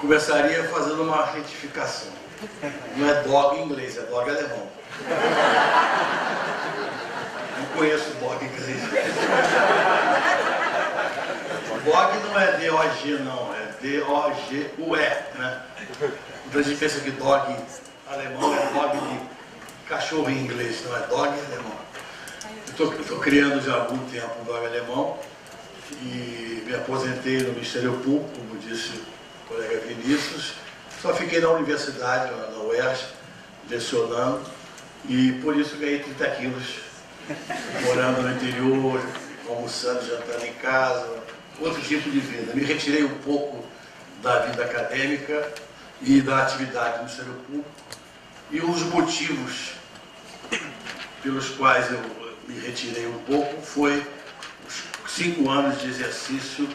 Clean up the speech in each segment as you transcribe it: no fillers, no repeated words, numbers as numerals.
Começaria fazendo uma retificação. Não é dog em inglês, é dog alemão. Não conheço dog em inglês. Dog não é D-O-G, não, é D-O-G-U-E, né? Então a gente pensa que dog alemão é dog de cachorro em inglês, não é dog alemão. Eu estou criando já há algum tempo um dog alemão e me aposentei no Ministério Público, como disse o colega Vinícius. Só fiquei na universidade, na UERJ, lecionando, e por isso ganhei 30 quilos, morando no interior, almoçando, jantando em casa, outro tipo de vida. Me retirei um pouco da vida acadêmica e da atividade do Ministério Público, e um dos motivos pelos quais eu me retirei um pouco foi os 5 anos de exercício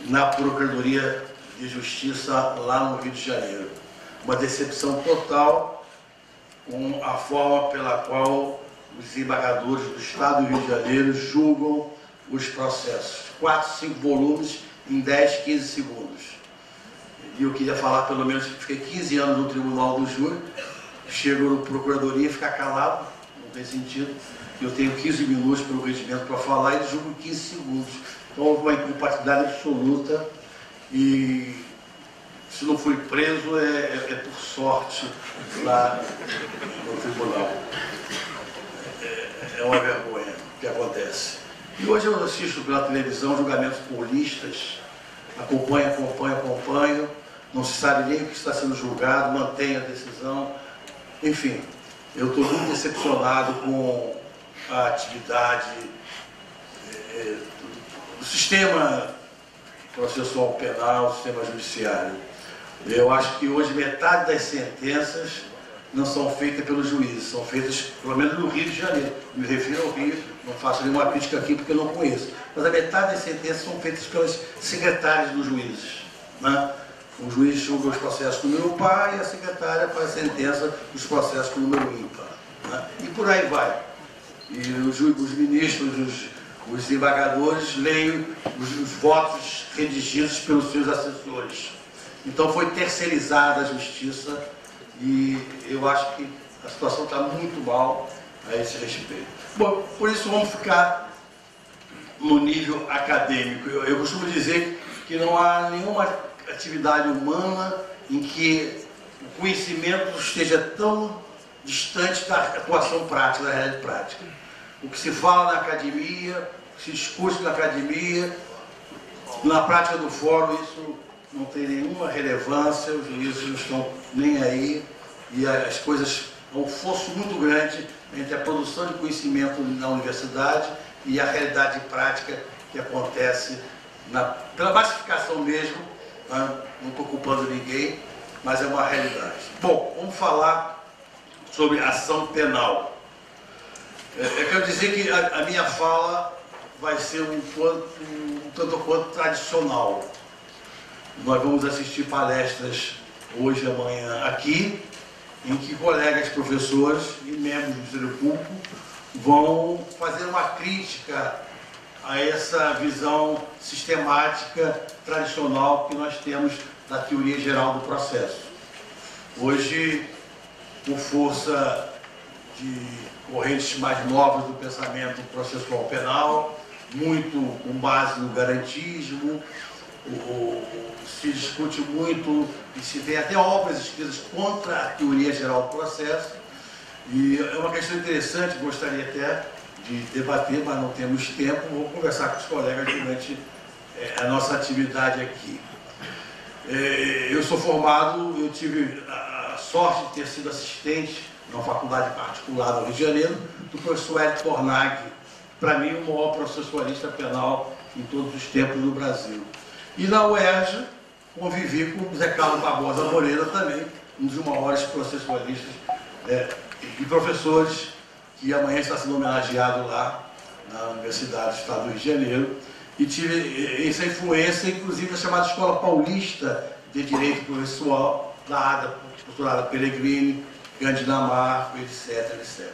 na Procuradoria de Justiça lá no Rio de Janeiro. Uma decepção total com a forma pela qual os desembargadores do Estado do Rio de Janeiro julgam os processos. 4, 5 volumes em 10, 15 segundos. E eu queria falar, pelo menos, que fiquei 15 anos no Tribunal do Júri, chego no Procuradoria e ficar calado, não tem sentido. Eu tenho 15 minutos pelo regimento para falar e julgo em 15 segundos. Então houve uma incompatibilidade absoluta. E se não fui preso é por sorte lá no tribunal. É uma vergonha o que acontece. E hoje eu assisto pela televisão julgamentos paulistas, acompanho, não se sabe nem o que está sendo julgado, mantém a decisão. Enfim, eu estou muito decepcionado com a atividade do sistema processual penal, sistema judiciário. Eu acho que hoje metade das sentenças não são feitas pelos juízes, são feitas, pelo menos no Rio de Janeiro. Me refiro ao Rio, não faço nenhuma crítica aqui porque eu não conheço. Mas a metade das sentenças são feitas pelas secretárias dos juízes, né? O juiz julga os processos com número par e a secretária faz a sentença dos processos com número ímpar, né? E por aí vai. E os ministros, os desembargadores leem os votos redigidos pelos seus assessores. Então foi terceirizada a justiça e eu acho que a situação está muito mal a esse respeito. Bom, por isso vamos ficar no nível acadêmico. Eu costumo dizer que não há nenhuma atividade humana em que o conhecimento esteja tão distante da atuação prática, da realidade prática. O que se fala na academia, se discute na academia, na prática do fórum isso não tem nenhuma relevância, os juízes não estão nem aí, e as coisas, há um fosso muito grande entre a produção de conhecimento na universidade e a realidade prática que acontece pela massificação mesmo, né? Não estou culpando ninguém, mas é uma realidade. Bom, vamos falar sobre ação penal. Eu quero dizer que a minha fala vai ser um tanto quanto tradicional. Nós vamos assistir palestras hoje e amanhã aqui, em que colegas professores e membros do Ministério Público vão fazer uma crítica a essa visão sistemática, tradicional que nós temos da teoria geral do processo. Hoje, por força de correntes mais novas do pensamento processual penal, muito com base no garantismo, se discute muito e se tem até obras escritas contra a teoria geral do processo. E é uma questão interessante, gostaria até de debater, mas não temos tempo. Vou conversar com os colegas durante a nossa atividade aqui. Eu sou formado, eu tive a sorte de ter sido assistente numa faculdade particular do Rio de Janeiro, do professor Hélio Tornag, para mim o maior processualista penal em todos os tempos no Brasil. E na UERJ convivi com o Zé Carlos Barbosa Moreira também, um dos maiores processualistas e professores que amanhã está sendo homenageado lá na Universidade do Estado do Rio de Janeiro. E tive essa influência, inclusive, da chamada Escola Paulista de Direito Processual, da doutorada Pellegrini, Gandinamar, etc, etc.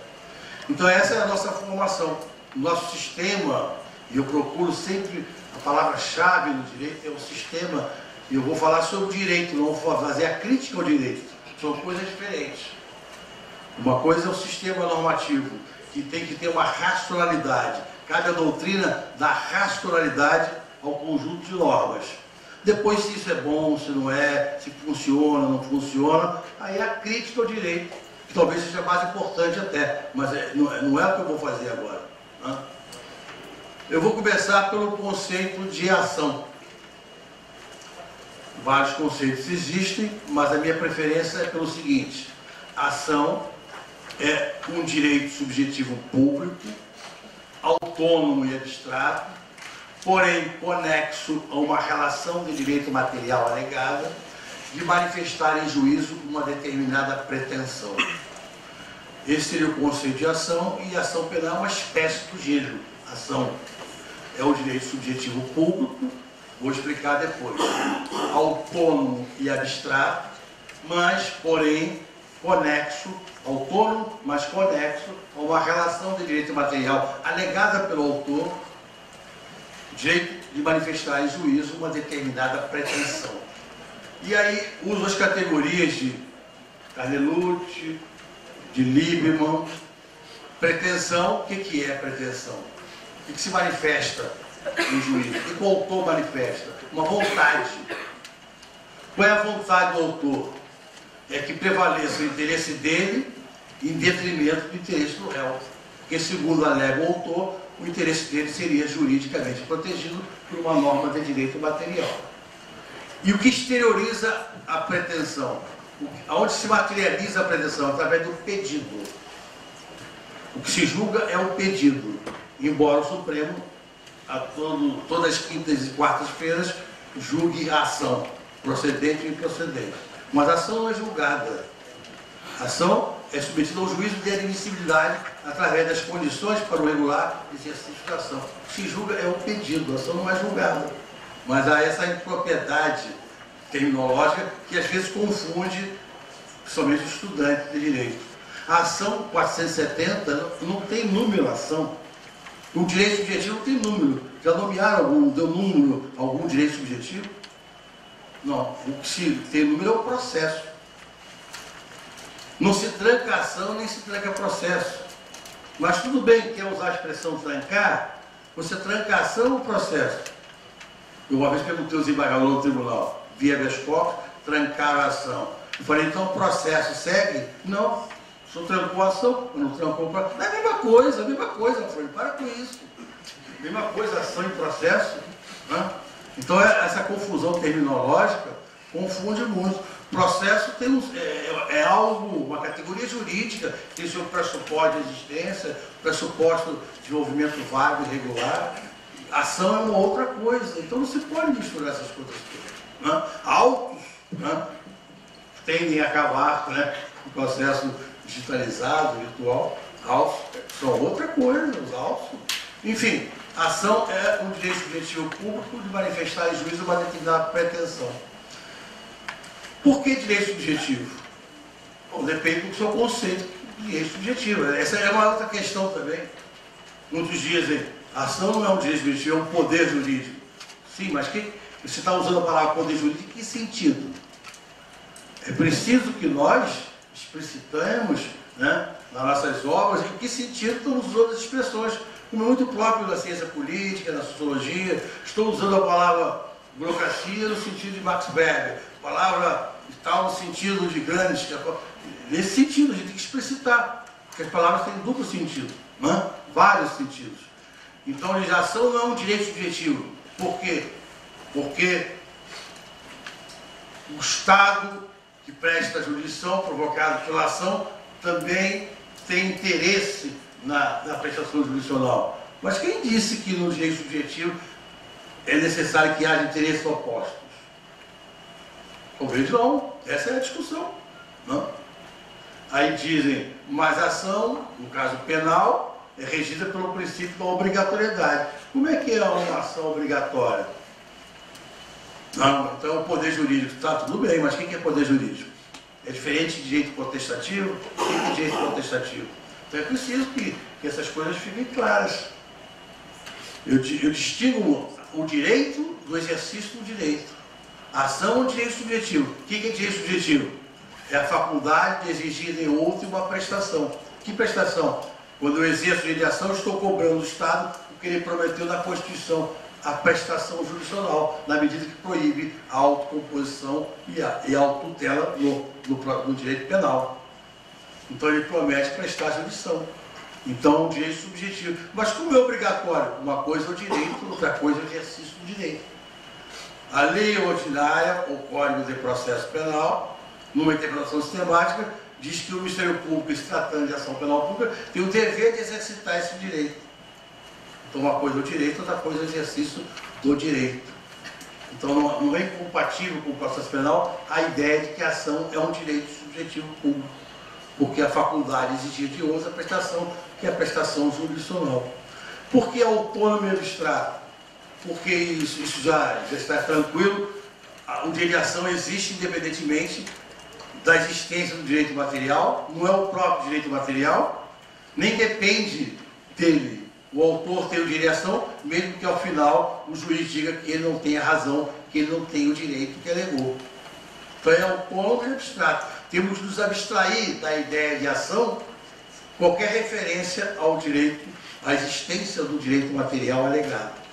Então essa é a nossa formação. O nosso sistema, e eu procuro sempre, a palavra-chave no direito é o sistema E eu vou falar sobre o direito, não vou fazer a crítica ao direito. São coisas diferentes. Uma coisa é o sistema normativo, que tem que ter uma racionalidade. Cabe à doutrina dar racionalidade ao conjunto de normas. Depois, se isso é bom, se não é, se funciona, não funciona, aí a crítica ao direito, que talvez seja mais importante até, mas não é o que eu vou fazer agora. Né? Eu vou começar pelo conceito de ação. Vários conceitos existem, mas a minha preferência é pelo seguinte: ação é um direito subjetivo público, autônomo e abstrato, porém conexo a uma relação de direito material alegada, de manifestar em juízo uma determinada pretensão. Esse seria o conceito de ação, e ação penal é uma espécie do gênero. Ação é o direito subjetivo público, vou explicar depois, autônomo e abstrato, mas, porém, conexo, autônomo, mas conexo a uma relação de direito material alegada pelo autor, direito de manifestar em juízo uma determinada pretensão. E aí uso as categorias de Canelucci, de Liebman. Pretensão, o que é pretensão? O que se manifesta no juízo? O que o autor manifesta? Uma vontade. Qual é a vontade do autor? É que prevaleça o interesse dele em detrimento do interesse do réu. Porque, segundo alega o autor, o interesse dele seria juridicamente protegido por uma norma de direito material. E o que exterioriza a pretensão? Onde se materializa a pretensão? Através do pedido. O que se julga é o pedido, embora o Supremo, todas as quintas e quartas-feiras, julgue a ação, procedente e improcedente. Mas a ação não é julgada. A ação é submetida ao juízo de admissibilidade através das condições para o regular exercício da ação. O que se julga é o pedido, a ação não é julgada. Mas há essa impropriedade terminológica que às vezes confunde somente o estudante de direito. A ação 470 não tem número, a ação. O direito subjetivo não tem número. Já nomearam algum, deu número algum direito subjetivo? Não. O que se tem número é o processo. Não se tranca a ação, nem se tranca processo. Mas tudo bem, quer usar a expressão trancar, você tranca a ação ou o processo? Eu uma vez perguntei aos embargadores no tribunal, via habeas corpus, trancaram a ação. Eu falei, então o processo segue? Não. O senhor trancou a ação, eu não trancou o processo. É a mesma coisa, Eu falei, para com isso. Mesma coisa, ação e processo. Né? Então essa confusão terminológica confunde muito. Processo tem é algo, uma categoria jurídica, tem seu pressuposto de existência, pressuposto de desenvolvimento vago e irregular. Ação é uma outra coisa, então não se pode misturar essas coisas todas. Né? Autos, né, tendem a acabar, né, o processo digitalizado, virtual. Autos são outra coisa, os autos. Enfim, ação é um direito subjetivo público de manifestar em juízo uma determinada pretensão. Por que direito subjetivo? Bom, depende do seu conceito de direito subjetivo. Essa é uma outra questão também. Muitos dizem, a ação não é um direito subjetivo, é um poder jurídico. Sim, mas você está usando a palavra poder jurídico em que sentido? É preciso que nós explicitemos, né, nas nossas obras em que sentido estamos usando as expressões, como é muito próprio da ciência política, da sociologia. Estou usando a palavra burocracia no sentido de Max Weber, a palavra tal no sentido de Gramsci. Nesse sentido, a gente tem que explicitar, porque as palavras têm duplo sentido, né? Vários sentidos. Então, a legislação não é um direito subjetivo. Por quê? Porque o Estado que presta a jurisdição provocada pela ação também tem interesse na prestação jurisdicional. Mas quem disse que no direito subjetivo é necessário que haja interesses opostos? Talvez não. Essa é a discussão. Não? Aí dizem, mas a ação, no caso penal, é regida pelo princípio da obrigatoriedade. Como é que é uma ação obrigatória? Não, então o poder jurídico, está tudo bem, mas o que é poder jurídico? É diferente de direito potestativo? O que é direito potestativo? Então é preciso que essas coisas fiquem claras. Eu distingo o direito do exercício do direito. A ação é um direito subjetivo. O que é direito subjetivo? É a faculdade de exigir em outro uma prestação. Que prestação? Quando eu exerço direito de ação, eu estou cobrando do Estado o que ele prometeu na Constituição, a prestação jurisdicional, na medida que proíbe a autocomposição e a autotutela no direito penal. Então ele promete prestar jurisdição. Então é um direito subjetivo. Mas como é obrigatório? Uma coisa é o direito, outra coisa é o exercício do direito. A lei ordinária, o Código de Processo Penal, numa interpretação sistemática, diz que o Ministério Público, se tratando de ação penal pública, tem o dever de exercitar esse direito. Então uma coisa é o direito, outra coisa é o exercício do direito. Então não é incompatível com o processo penal a ideia de que a ação é um direito subjetivo público, porque a faculdade exigia de outra prestação, que é a prestação jurisdicional. Por que autônomo e abstrato? Porque isso já está tranquilo, o direito de ação existe independentemente da existência do direito material, não é o próprio direito material, nem depende dele. O autor tem o direito de ação, mesmo que ao final o juiz diga que ele não tem a razão, que ele não tem o direito que alegou. Então é autônomo e abstrato. Temos de nos abstrair da ideia de ação qualquer referência ao direito, à existência do direito material alegado.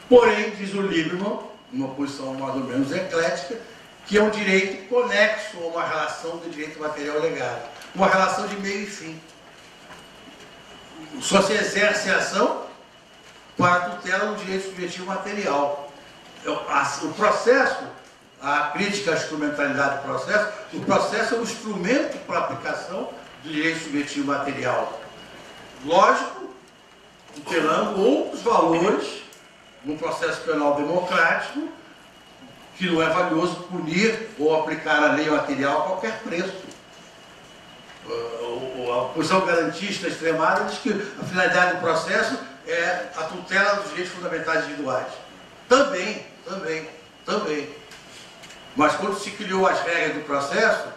Porém, diz o Lieberman, numa posição mais ou menos eclética, que é um direito conexo a uma relação do direito material alegado, uma relação de meio e fim. Só se exerce a ação para a tutela do direito subjetivo material. O processo, a crítica à instrumentalidade do processo, o processo é um instrumento para a aplicação do direito subjetivo material. Lógico, tutelando outros valores no processo penal democrático, que não é valioso punir ou aplicar a lei material a qualquer preço. A posição garantista extremada diz que a finalidade do processo é a tutela dos direitos fundamentais individuais. Também. Mas quando se criou as regras do processo,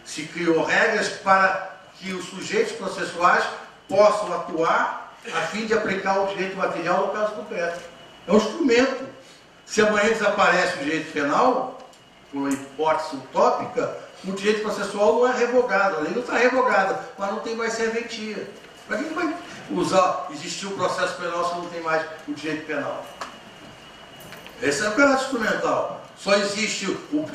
se criou regras para que os sujeitos processuais possam atuar a fim de aplicar o direito material no caso concreto. É um instrumento. Se amanhã desaparece o direito penal, por uma hipótese utópica, o direito processual não é revogado. A lei não está revogada, mas não tem mais serventia. Para quem vai existir o processo penal se não tem mais o direito penal? Esse é o caráter instrumental. Só existe o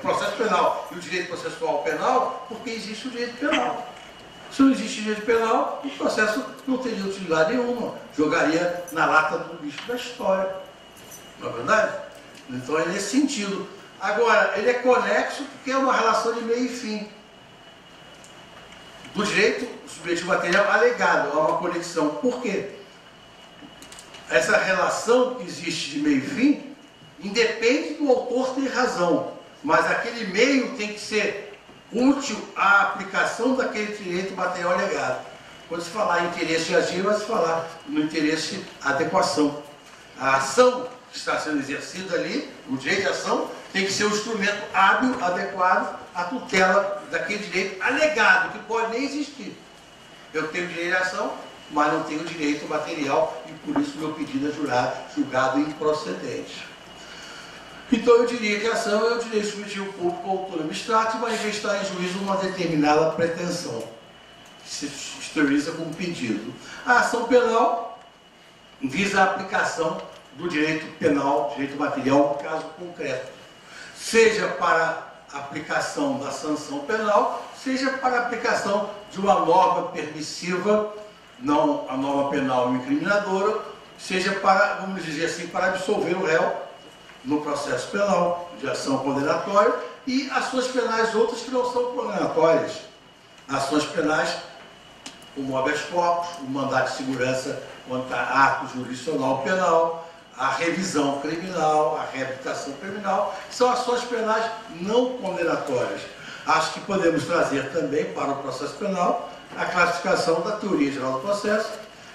processo penal e o direito processual penal porque existe o direito penal. Se não existe direito penal, o processo não teria utilidade nenhuma. Jogaria na lata do lixo da história. Não é verdade? Então é nesse sentido. Agora, ele é conexo porque é uma relação de meio e fim. Do direito subjetivo material alegado, há uma conexão. Por quê? Essa relação que existe de meio e fim independe do autor ter razão, mas aquele meio tem que ser útil à aplicação daquele direito material alegado. Quando se falar em interesse de agir, vai se falar no interesse de adequação. A ação que está sendo exercida ali, o direito de ação, tem que ser um instrumento hábil, adequado à tutela daquele direito alegado, que pode nem existir. Eu tenho direito de ação, mas não tenho direito material, e por isso meu pedido é julgado improcedente. Então eu diria que a ação é o direito subjetivo público autônomo abstrato e manifestar em juízo uma determinada pretensão, que se exterioriza como pedido. A ação penal visa a aplicação do direito penal, direito material, no caso concreto, seja para a aplicação da sanção penal, seja para a aplicação de uma norma permissiva, não a norma penal incriminadora, seja para, vamos dizer assim, para absolver o réu no processo penal de ação condenatória e ações penais outras que não são condenatórias. Ações penais como habeas corpus, o mandato de segurança contra ato jurisdicional penal, a revisão criminal, a reabilitação criminal, são ações penais não condenatórias. Acho que podemos trazer também para o processo penal a classificação da teoria geral do processo,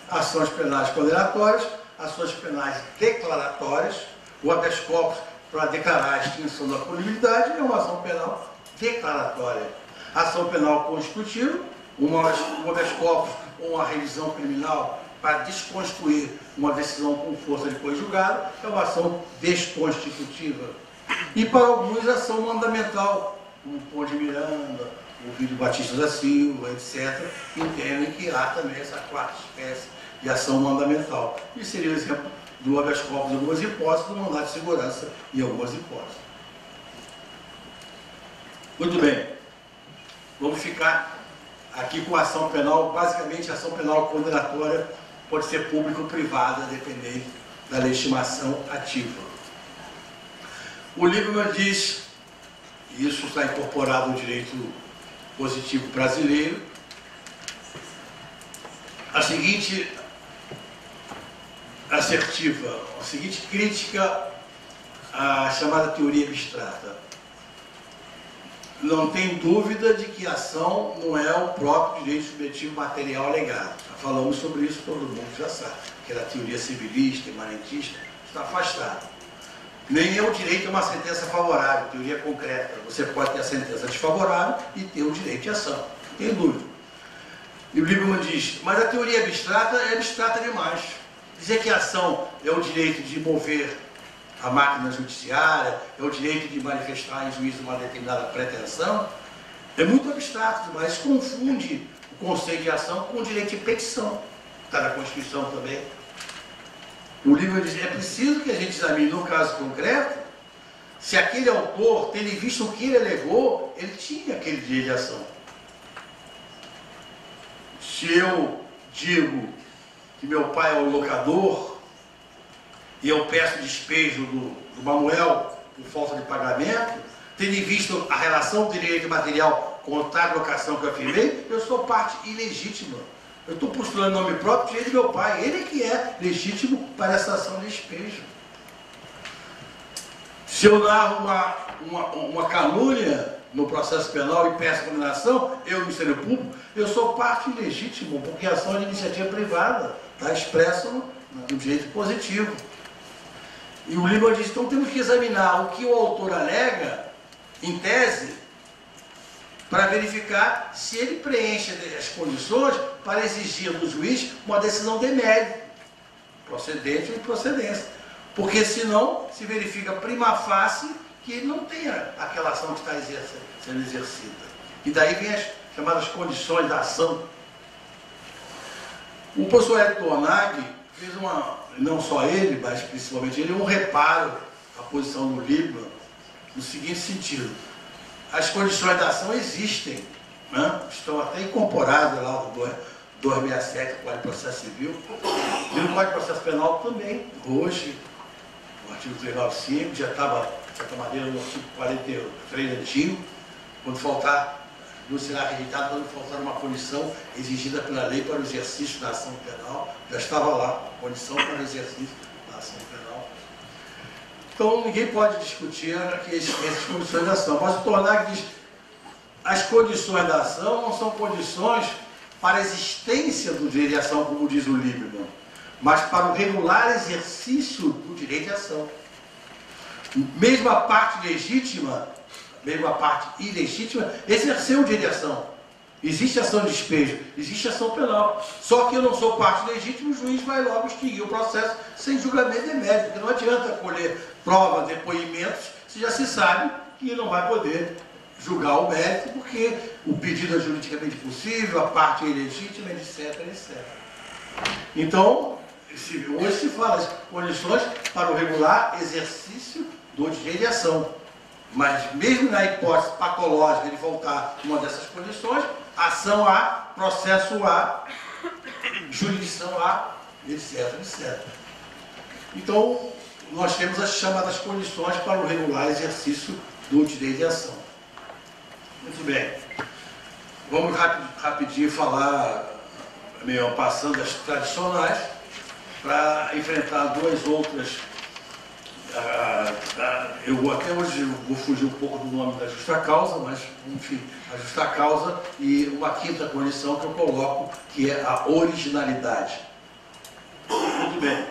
ações penais condenatórias, ações penais declaratórias. O habeas corpus para declarar a extinção da punibilidade é uma ação penal declaratória. Ação penal constitutiva, um habeas corpus ou uma revisão criminal para desconstruir uma decisão com força depois julgada, é uma ação desconstitutiva. E para alguns, ação mandamental, como Pão de Miranda, o Vídeo Batista da Silva, etc., entendem que há também essa quarta espécie de ação mandamental. E seria o exemplo do habeas corpus em algumas hipóteses, do mandado de segurança em algumas hipóteses. Muito bem. Vamos ficar aqui com a ação penal. Basicamente, a ação penal condenatória pode ser pública ou privada, dependendo da legitimação ativa. O Lieberman diz, e isso está incorporado no direito positivo brasileiro, a seguinte assertiva, a seguinte crítica à chamada teoria abstrata. Não tem dúvida de que a ação não é o próprio direito subjetivo material alegado. Já falamos sobre isso, todo mundo já sabe, que era a teoria civilista, imanentista, está afastada. Nem é o direito a uma sentença favorável, teoria concreta. Você pode ter a sentença desfavorável e ter o direito de ação, não tem dúvida. E o Lieberman diz, mas a teoria abstrata é abstrata demais. Dizer que a ação é o direito de mover a máquina judiciária, é o direito de manifestar em juízo uma determinada pretensão, é muito abstrato, mas confunde o conceito de ação com o direito de petição. Está na Constituição também. O livro diz, é preciso que a gente examine no caso concreto se aquele autor, tendo visto o que ele alegou, ele tinha aquele direito de ação. Se eu digo que meu pai é o locador e eu peço despejo do Manuel por falta de pagamento, tendo visto a relação do direito material com a locação que eu afirmei, eu sou parte ilegítima. Eu estou postulando em nome próprio o direito do meu pai. Ele que é legítimo para essa ação de despejo. Se eu narro uma calúnia no processo penal e peço condenação, eu, Ministério Público, eu sou parte ilegítimo, porque a ação é de iniciativa privada, está expresso no direito positivo. E o Lieberman diz, então temos que examinar o que o autor alega, em tese, para verificar se ele preenche as condições para exigir do juiz uma decisão de mérito, procedente ou improcedência. Porque senão se verifica prima facie que ele não tem aquela ação que está sendo exercida. E daí vem as chamadas condições da ação. O professor Hélio Tornag fez não só ele, mas principalmente ele, um reparo à posição do Lieberman no seguinte sentido. As condições da ação existem, né? Estão até incorporadas lá no 267 do Código de Processo Civil, e no Código de Processo Penal também, hoje, o artigo 395, já estava, de certa maneira, no artigo 43 antigo, quando faltar, não será rejeitado quando faltar uma condição exigida pela lei para o exercício da ação penal, já estava lá, condição para o exercício da ação penal. Então, ninguém pode discutir essas condições da ação. Mas o Tornag diz, as condições da ação não são condições para a existência do direito de ação, como diz o Lieberman, mas para o regular exercício do direito de ação. Mesmo a parte legítima, mesmo a parte ilegítima, exerceu o direito de ação. Existe ação de despejo, existe ação penal. Só que eu não sou parte legítima, o juiz vai logo extinguir o processo sem julgamento de mérito, porque não adianta colher provas, depoimentos, se já se sabe que não vai poder julgar o mérito, porque o pedido é juridicamente possível, a parte é ilegítima, etc, etc. Então, hoje se fala as condições para o regular exercício do direito de ação. Mas mesmo na hipótese patológica de faltar uma dessas condições, ação há, processo há, jurisdição há, etc, etc. Então, nós temos as chamadas condições para o regular exercício do direito de ação. Muito bem. Vamos rapidinho falar, meio passando das tradicionais, para enfrentar duas outras. Eu até hoje vou fugir um pouco do nome da justa causa, mas, enfim, a justa causa e uma quinta condição que eu coloco, que é a originalidade. Muito bem.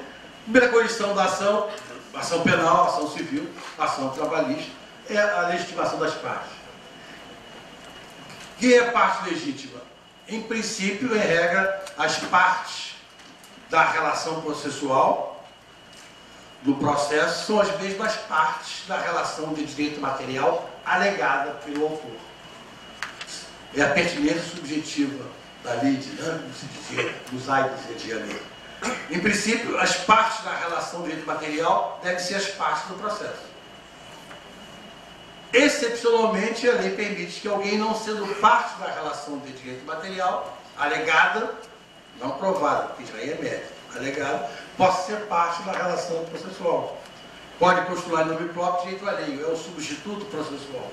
Primeira condição da ação, ação penal, ação civil, ação trabalhista, é a legitimação das partes. Quem é parte legítima? Em princípio, em regra, as partes da relação processual do processo são as mesmas partes da relação de direito material alegada pelo autor. É a pertinência subjetiva da lide, né? Usar e dizer ali. Em princípio, as partes da relação de direito material devem ser as partes do processo. Excepcionalmente, a lei permite que alguém, não sendo parte da relação de direito material alegada, não provada, porque já é mérito, alegada, possa ser parte da relação processual. Pode postular em nome próprio direito alheio, é o substituto processual.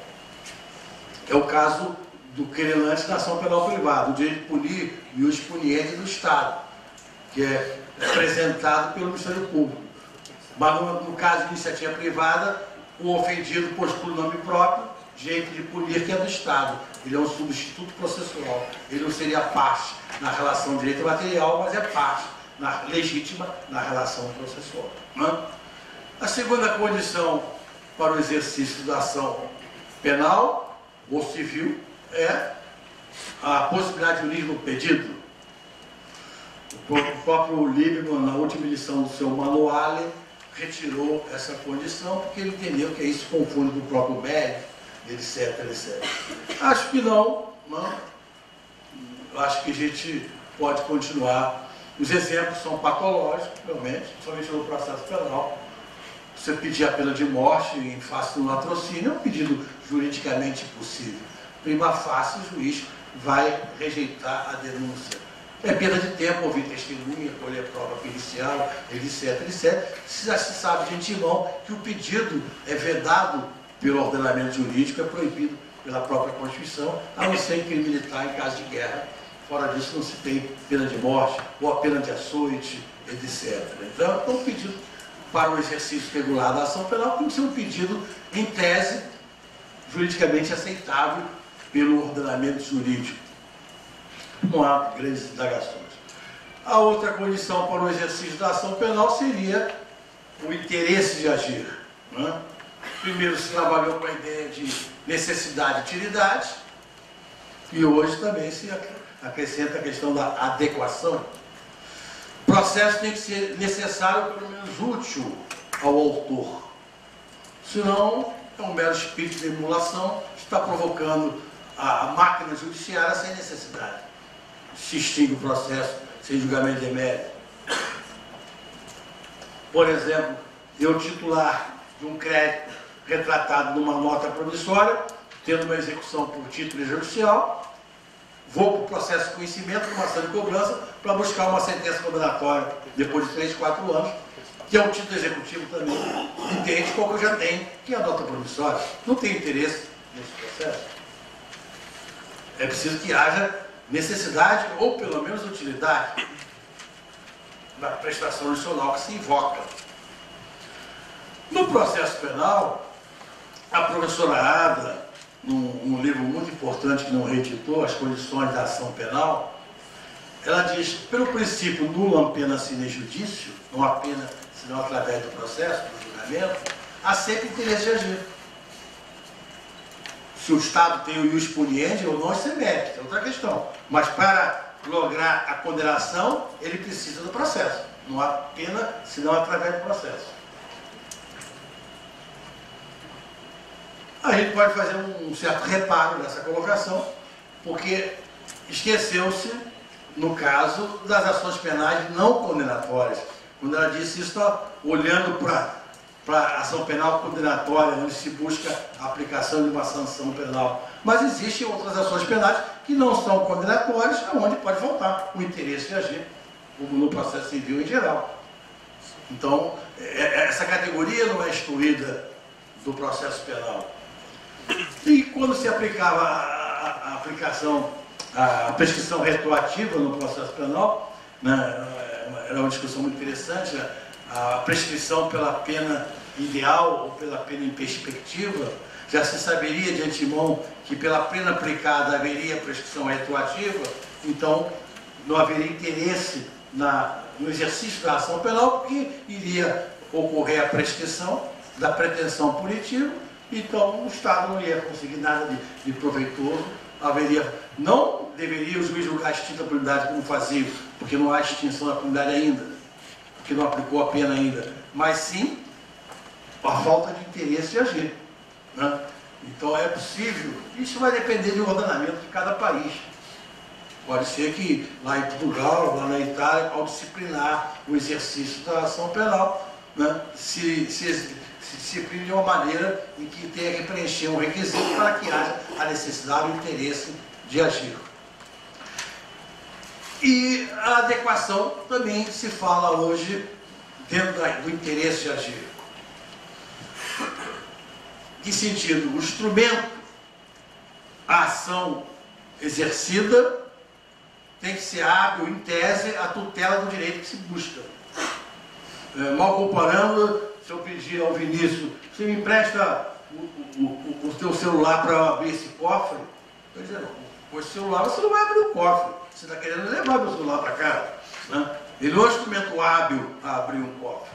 É o caso do querelante da ação penal privada, o direito de punir e o expuniente do Estado, que é representado pelo Ministério Público. Mas no caso de iniciativa privada, o ofendido postula o nome próprio, direito de punir, que é do Estado. Ele é um substituto processual. Ele não seria parte na relação de direito material, mas é parte legítima na relação processual. Né? A segunda condição para o exercício da ação penal ou civil é a possibilidade jurídica do pedido. O próprio Liebman, na última edição do seu Manuale, retirou essa condição, porque ele entendeu que isso confunde com o próprio mérito, etc, etc. Acho que não. Acho que a gente pode continuar. Os exemplos são patológicos, realmente, somente no processo penal. Você pedir a pena de morte em face do latrocínio é um pedido juridicamente impossível. Prima facie, o juiz vai rejeitar a denúncia. É perda de tempo ouvir testemunha, colher prova pericial, etc, etc. Já se sabe de antemão que o pedido é vedado pelo ordenamento jurídico, é proibido pela própria Constituição, a não ser em crime militar em caso de guerra. Fora disso não se tem pena de morte ou a pena de açoite, etc. Então, é um pedido para o exercício regular da ação penal tem que ser um pedido, em tese, juridicamente aceitável pelo ordenamento jurídico. Não há grandes indagações. A outra condição para o exercício da ação penal seria o interesse de agir. Né? Primeiro se trabalhou com a ideia de necessidade e utilidade, e hoje também se acrescenta a questão da adequação. O processo tem que ser necessário, pelo menos útil ao autor. Senão, é um mero espírito de emulação, está provocando a máquina judiciária sem necessidade. Se extingue o processo sem julgamento de mérito. Por exemplo, eu titular de um crédito retratado numa nota promissória, tendo uma execução por título judicial, vou para o processo de conhecimento, uma ação de cobrança, para buscar uma sentença condenatória depois de 3, 4 anos, que é um título executivo também, idêntico ao que eu já tenho, que é a nota promissória. Não tem interesse nesse processo. É preciso que haja necessidade ou pelo menos utilidade na prestação adicional que se invoca. No processo penal, a professora Ada, num livro muito importante que não reeditou, As Condições da Ação Penal, ela diz, pelo princípio nullum pena sine judicio, não há pena senão através do processo, do julgamento, há sempre interesse de agir. Se o Estado tem o ius puniendi ou não, isso é mérito, é outra questão. Mas para lograr a condenação, ele precisa do processo. Não há pena senão através do processo. A gente pode fazer um certo reparo nessa colocação, porque esqueceu-se, no caso, das ações penais não condenatórias. Quando ela disse isso, está olhando para a ação penal condenatória, onde se busca a aplicação de uma sanção penal. Mas existem outras ações penais que não são condenatórias, onde pode faltar o interesse de agir, como no processo civil em geral. Então, essa categoria não é excluída do processo penal. E quando se aplicava a aplicação, a prescrição retroativa no processo penal, né, era uma discussão muito interessante, a prescrição pela pena ideal ou pela pena em perspectiva, já se saberia de antemão que pela pena aplicada haveria prescrição retroativa, então não haveria interesse no exercício da ação penal, porque iria ocorrer a prescrição da pretensão punitiva, então o Estado não ia conseguir nada de proveitoso, não deveria o juiz julgar a extinta punibilidade como fazia, porque não há extinção da punibilidade ainda. que não aplicou a pena ainda, mas sim a falta de interesse de agir, né? Então é possível, isso vai depender do ordenamento de cada país. Pode ser que lá em Portugal, lá na Itália, ao disciplinar o exercício da ação penal, né, se discipline de uma maneira em que tenha que preencher um requisito para que haja a necessidade e o interesse de agir. E a adequação também se fala hoje dentro do interesse de agir. Que sentido? O instrumento, a ação exercida, tem que ser hábil, em tese, a tutela do direito que se busca. Mal comparando, se eu pedir ao Vinícius, você me empresta o teu celular para abrir esse cofre? Eu dizer, não, com esse celular você não vai abrir o cofre, você está querendo levar meu celular para casa, né? Ele não é um instrumento hábil a abrir um cofre.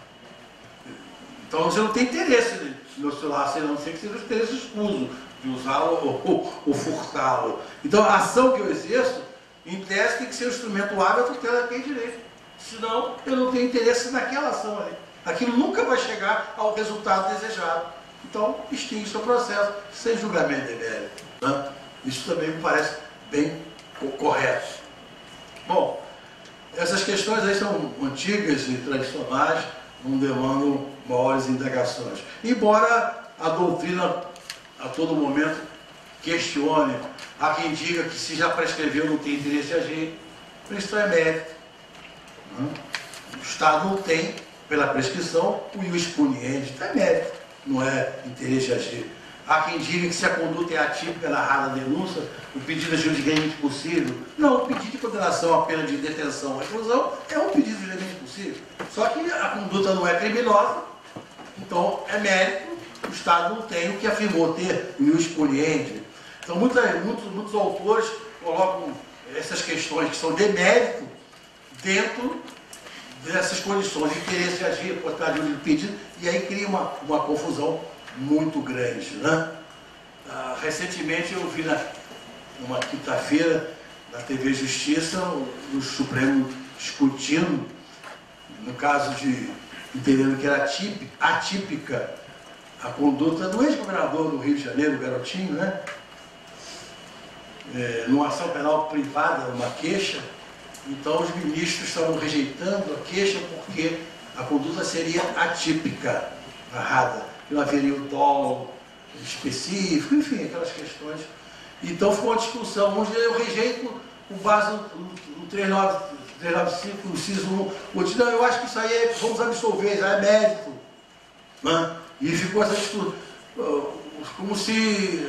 Então você não tem interesse no meu celular, a não ser que seja o interesse escuso de usá-lo ou furtá-lo. Então a ação que eu exerço, em tese, tem que ser um instrumento hábil a tutela quem direito. Senão, eu não tenho interesse naquela ação ali. Aquilo nunca vai chegar ao resultado desejado. Então, extingue seu processo sem julgamento de mérito, né? Isso também me parece bem correto. Bom, essas questões aí são antigas e tradicionais, não demandam maiores indagações. Embora a doutrina, a todo momento, questione. Há quem diga que se já prescreveu não tem interesse de agir, isso é mérito. O Estado não tem, pela prescrição, o ius puniendi, é mérito, não é interesse de agir. Há quem diga que se a conduta é atípica narrada na denúncia, o pedido de juridicamente possível. Não, o pedido de condenação à pena de detenção ou reclusão é um pedido juridicamente possível. Só que a conduta não é criminosa, então é mérito, o Estado não tem o que afirmou ter o ius puniendi. Então muitos autores colocam essas questões que são de mérito dentro dessas condições de interesse de agir por trás de um pedido, e aí cria uma confusão muito grande, né? Recentemente eu vi numa quinta-feira na TV Justiça o Supremo discutindo, no caso de entendendo que era atípica a conduta do ex-governador do Rio de Janeiro, o Garotinho, né? Numa ação penal privada, uma queixa. Então os ministros estavam rejeitando a queixa porque a conduta seria atípica, narrada. Não haveria o dolo específico, enfim, aquelas questões. Então ficou uma discussão, onde eu rejeito o base no 395, o inciso 1. Eu disse, não, eu acho que isso aí vamos absolver, já é mérito, né? E ficou essa discussão, como se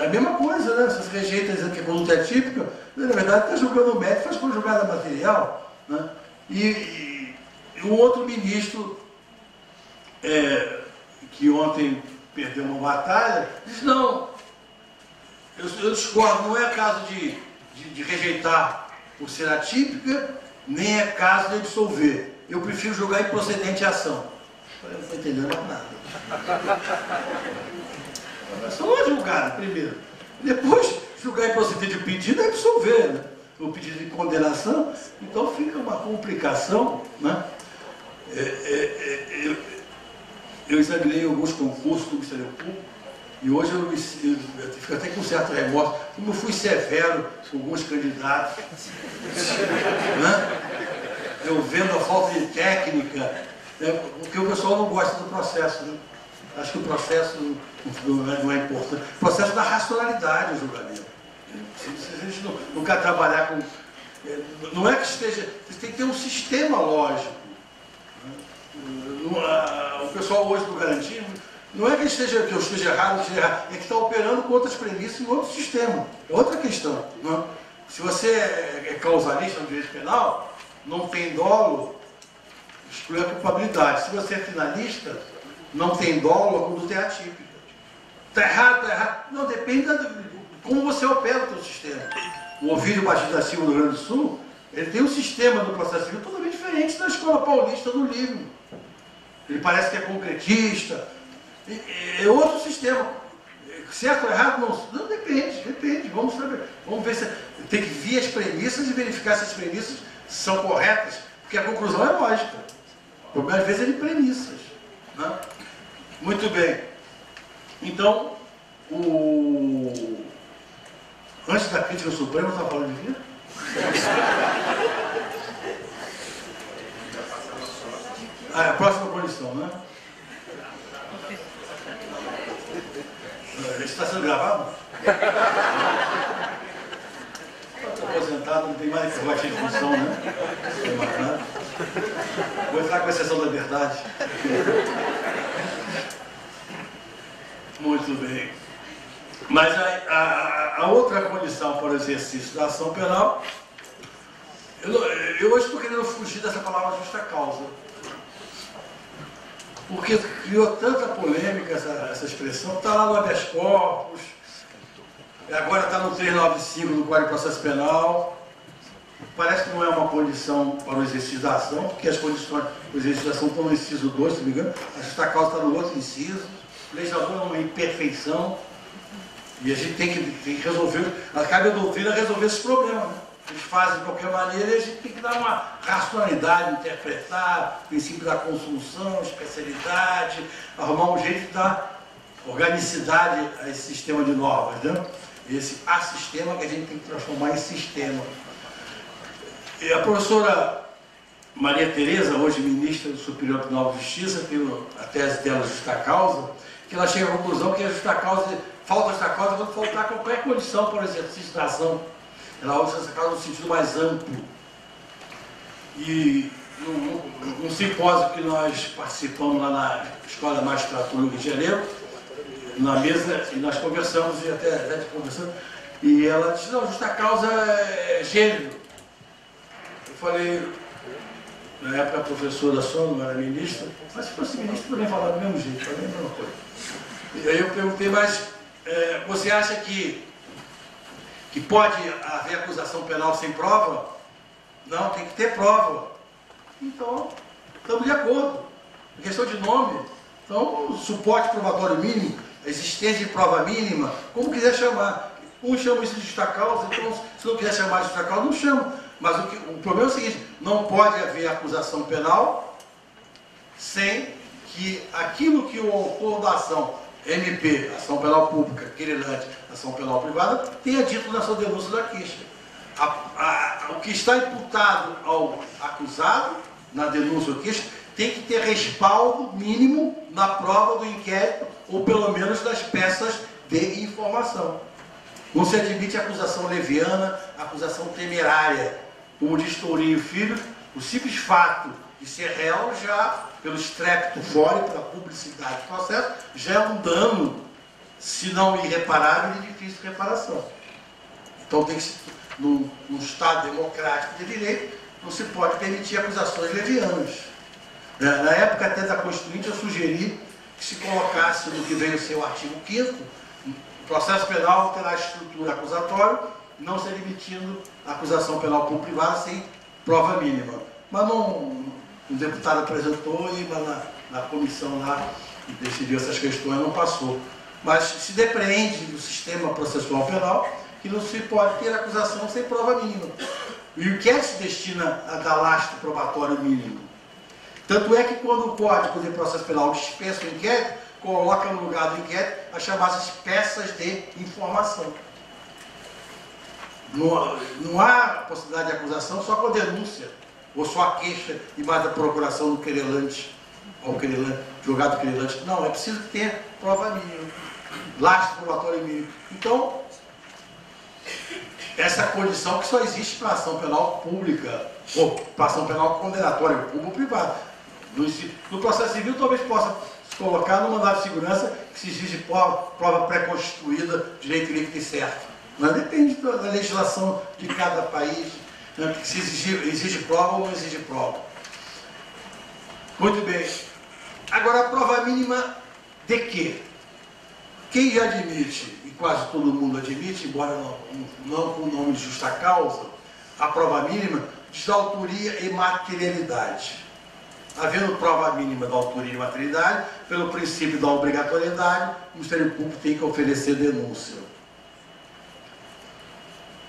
a mesma coisa, né? Se você rejeita dizendo que a conduta é típica, na verdade está julgando o mérito, faz conjugada material, né? E um outro ministro, que ontem perdeu uma batalha, disse, não, eu discordo, não é caso de rejeitar por ser atípica, nem é caso de absolver. Eu prefiro julgar improcedente a ação. Eu não estou entendendo nada. Só não é julgar primeiro. Depois, julgar improcedente o pedido é absolver, né? O pedido de condenação. Então fica uma complicação, né? Eu examinei alguns concursos do Ministério Público e hoje eu fico até com certo remorso, como eu fui severo com alguns candidatos, né? Eu vendo a falta de técnica, né? Porque o pessoal não gosta do processo, né? Acho que o processo não é importante. O processo da racionalidade, o julgamento. Se a gente não quer trabalhar com... Não é que esteja... Você tem que ter um sistema lógico. O pessoal hoje do garantismo, não é que eu esteja errado, é que está operando com outras premissas em outro sistema. É outra questão. Né? Se você é causalista no direito penal, não tem dolo, exclui a culpabilidade. Se você é finalista, não tem dolo, a conduta é atípica. Está errado, está errado. Não, depende de como você opera o seu sistema. O Ovídio Batista da Silva do Rio Grande do Sul, ele tem um sistema do processo civil totalmente diferente da Escola Paulista do Livro. Ele parece que é concretista. É outro sistema. Certo ou errado? Não, depende. Vamos saber. Vamos ver se tem que vir as premissas e verificar se as premissas são corretas Porque a conclusão é lógica. O problema, às vezes, é de premissas. Né? Muito bem. Então, antes da crítica suprema, você está falando de quê? A próxima condição, né? Isso está sendo gravado? Estou aposentado, não tem mais que bater de função, né? Não tem mais nada. Vou entrar com a exceção da verdade. Muito bem. Mas a outra condição para o exercício da ação penal, eu hoje estou querendo fugir dessa palavra justa causa. Porque criou tanta polêmica essa expressão, está lá no habeas corpus, agora está no 395 do Código de Processo Penal. Parece que não é uma condição para o exercício da ação, porque as condições para o exercício da ação estão no inciso 2, se não me engano, a justa causa está no outro inciso. O legislador é uma imperfeição e a gente tem que resolver, cabe a doutrina resolver esses problemas. Né? Eles fazem de qualquer maneira e a gente tem que dar uma racionalidade, interpretar, princípio da consunção, especialidade, arrumar um jeito de dar organicidade a esse sistema de normas. Né? Esse assistema que a gente tem que transformar em sistema. E a professora Maria Tereza, hoje ministra do Superior Tribunal de Justiça, tem a tese dela Justa Causa, que ela chega à conclusão que a justa causa, falta justa causa quando faltar qualquer condição para o exercício da ação. Ela usa essa causa no sentido mais amplo. E num simpósio que nós participamos lá na Escola de Magistratura do Rio de Janeiro, na mesa, e nós conversamos, e até conversando, e ela disse, não, justa causa é gênero. Eu falei, na época a professora só não era ministra, mas se fosse ministra também falava do mesmo jeito, falei a mesma coisa. E aí eu perguntei, mas você acha que pode haver acusação penal sem prova? Não, tem que ter prova. Então, estamos de acordo. A questão de nome, então, suporte probatório mínimo, existência de prova mínima, como quiser chamar. Um chama isso de justa causa, então, se não quiser chamar de justa causa, não chama. Mas o problema é o seguinte, não pode haver acusação penal sem que aquilo que o autor da ação, MP, ação penal pública, querelante, ação penal privada, tenha dito na sua denúncia da queixa. O que está imputado ao acusado, na denúncia ou queixa, tem que ter respaldo mínimo na prova do inquérito, ou pelo menos das peças de informação. Não se admite acusação leviana, acusação temerária. Como diz Tourinho Filho, o simples fato de ser réu já, pelo estrépito fora e pela publicidade do processo, já é um dano, se não irreparável, de difícil reparação. Então tem que ser, num Estado democrático de direito, não se pode permitir acusações levianas. Na época até da Constituinte, eu sugeri que se colocasse no que veio a ser o artigo 5º, o processo penal terá estrutura acusatória, não se admitindo a acusação penal por privada sem prova mínima. Mas não, o deputado apresentou e na comissão lá decidiu essas questões, não passou. Mas se depreende do sistema processual penal que não se pode ter acusação sem prova mínima. E o que é que se destina a dar lastro probatório mínimo? Tanto é que quando o Código de Processo Penal dispensa o inquérito, coloca no lugar do inquérito as chamadas peças de informação. Não há possibilidade de acusação só com a denúncia, ou só a queixa e mais a procuração do querelante, ou querelante, julgado querelante. Não, é preciso ter prova mínima, lastro probatório mínimo. Então, essa condição que só existe para ação penal pública, ou para ação penal condenatória, público ou privado. No processo civil talvez possa se colocar no mandado de segurança que se exige prova pré-constituída, direito líquido e certo. Mas depende da legislação de cada país, né, que se exige prova ou não exige prova. Muito bem. Agora, a prova mínima de quê? Quem já admite, e quase todo mundo admite, embora não com o nome de justa causa, a prova mínima de autoria e materialidade. Havendo prova mínima da autoria e materialidade, pelo princípio da obrigatoriedade, o Ministério Público tem que oferecer denúncia.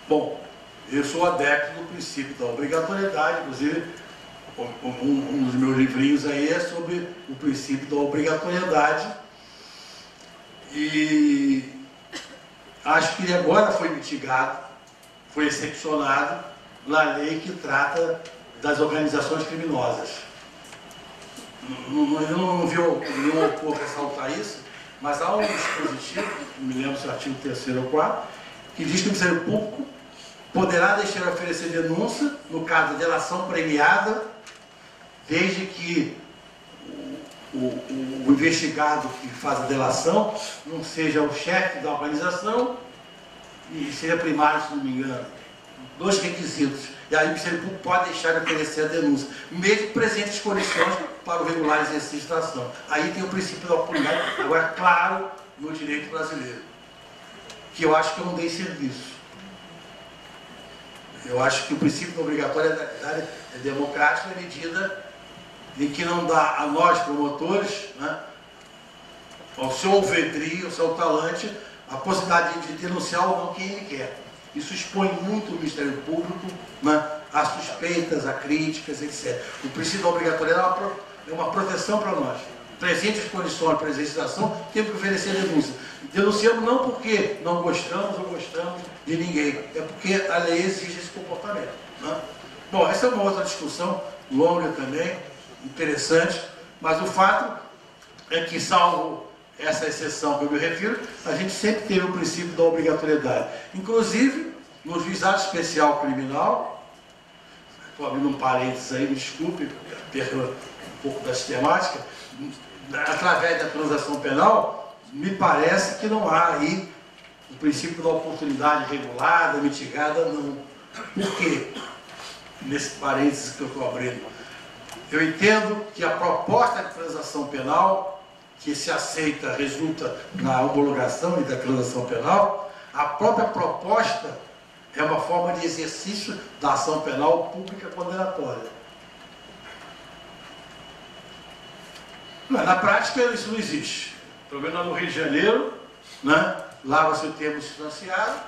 Bom, eu sou adepto do princípio da obrigatoriedade, inclusive um dos meus livrinhos aí é sobre o princípio da obrigatoriedade, e acho que ele agora foi mitigado, foi excepcionado na lei que trata das organizações criminosas. Eu não vi nenhum autor ressaltar isso, mas há um dispositivo, não me lembro se é o artigo 3º ou 4º, que diz que o Ministério Público poderá deixar de oferecer denúncia, no caso de delação premiada, desde que o investigado que faz a delação não seja o chefe da organização e seja primário, se não me engano. 2 requisitos. E aí o Ministério Público pode deixar de oferecer a denúncia, mesmo presentes condições para o regular exercício da ação. Aí tem o princípio da oportunidade, agora claro, no direito brasileiro, que eu acho que é um desserviço. Eu acho que o princípio da obrigatoriedade é democrático na medida em que não dá a nós, promotores, né, ao seu alvedrio, ao seu talante, a possibilidade de denunciar ou não quem ele quer. Isso expõe muito o Ministério Público, né, a suspeitas, a críticas, etc. O princípio da obrigatoriedade é uma proteção para nós. Presentes condições para exercitação, temos que oferecer denúncia. Denunciamos não porque não gostamos ou gostamos de ninguém, é porque a lei exige esse comportamento. Né? Bom, essa é uma outra discussão longa também, interessante, mas o fato é que, salvo essa exceção que eu me refiro, a gente sempre teve o princípio da obrigatoriedade. Inclusive, no juizado especial criminal, estou abrindo um parênteses aí, me desculpe, perco um pouco da sistemática, através da transação penal, me parece que não há aí o princípio da oportunidade regulada, mitigada, não. Por quê? Nesse parênteses que eu estou abrindo. Eu entendo que a proposta de transação penal, que se aceita, resulta na homologação e da transação penal, a própria proposta é uma forma de exercício da ação penal pública condenatória. Na prática, isso não existe. Pelo menos no Rio de Janeiro, né? Lá você tem o substanciado,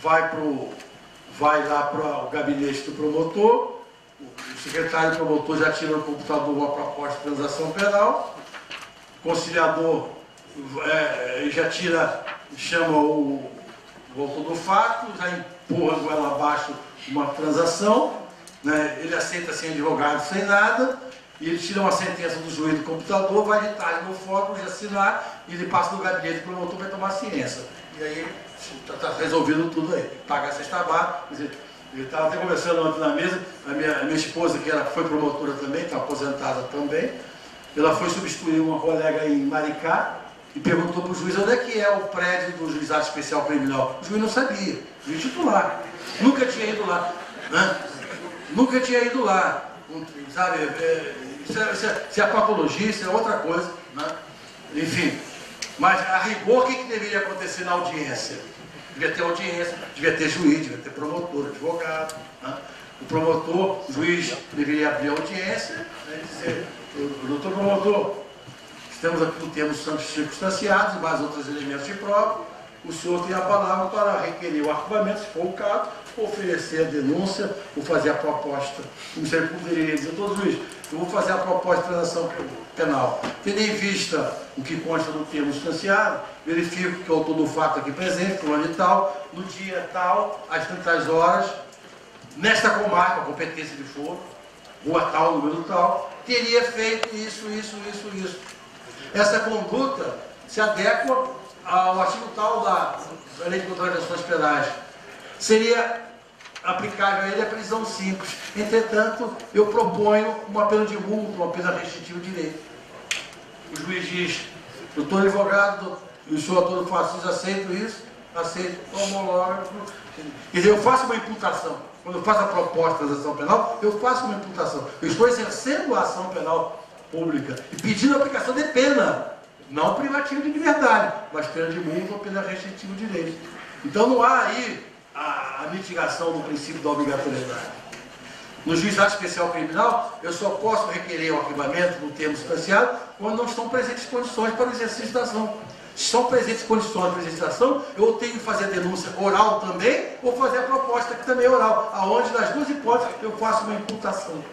vai lá para o gabinete do promotor, o secretário do promotor já tira no computador uma proposta de transação penal, o conciliador já chama o autor do fato, já empurra goela abaixo uma transação, né? Ele aceita sem advogado, sem nada, e ele tira uma sentença do juiz do computador, vai digitar no fórum, de assinar, e ele passa no gabinete do promotor, vai tomar ciência. E aí está resolvido tudo aí. Paga a cesta básica. Eu estava até conversando ontem na mesa, a minha esposa, que foi promotora também, está aposentada também, ela foi substituir uma colega em Maricá e perguntou para o juiz onde é que é o prédio do Juizado Especial Criminal. O juiz não sabia, o juiz titular. Nunca tinha ido lá. Né? Nunca tinha ido lá. Sabe? Isso é patologia, isso é outra coisa. Né? Enfim. Mas a rigor, o que deveria acontecer na audiência? Devia ter audiência, devia ter juiz, devia ter promotor, advogado. Né? O promotor, o juiz deveria abrir a audiência, né, e dizer, doutor promotor, estamos aqui com termos circunstanciados e mais outros elementos de prova, o senhor tem a palavra para requerer o arquivamento, se for o caso, oferecer a denúncia, ou fazer a proposta. O Ministério Público deveria dizer, doutor juiz, eu vou fazer a proposta de transação penal. Tendo em vista o que consta no termo substanciado, verifico que o autor do fato aqui presente, fulano e tal, no dia tal, às tantas horas, nesta comarca, a competência de foro, rua tal, número tal, teria feito isso. Essa conduta se adequa ao artigo tal da Lei de Controle das Ações Penais. Seria aplicável a ele a prisão simples. Entretanto, eu proponho uma pena de multa, uma pena restritiva de direito. O juiz diz, doutor advogado, e o senhor autor do fato, aceito isso? Aceito, homologo. Quer dizer, eu faço uma imputação. Quando eu faço a proposta da ação penal, eu faço uma imputação. Eu estou exercendo a ação penal pública e pedindo a aplicação de pena. Não privativa de liberdade, mas pena de multa ou pena restritiva de direito. Então não há aí a mitigação do princípio da obrigatoriedade. No juizado especial criminal, eu só posso requerer o arquivamento no termo substanciado quando não estão presentes condições para o exercício da ação. Se estão presentes condições para o exercício da ação, eu tenho que fazer a denúncia oral também, ou fazer a proposta que também é oral, aonde das duas hipóteses eu faço uma imputação.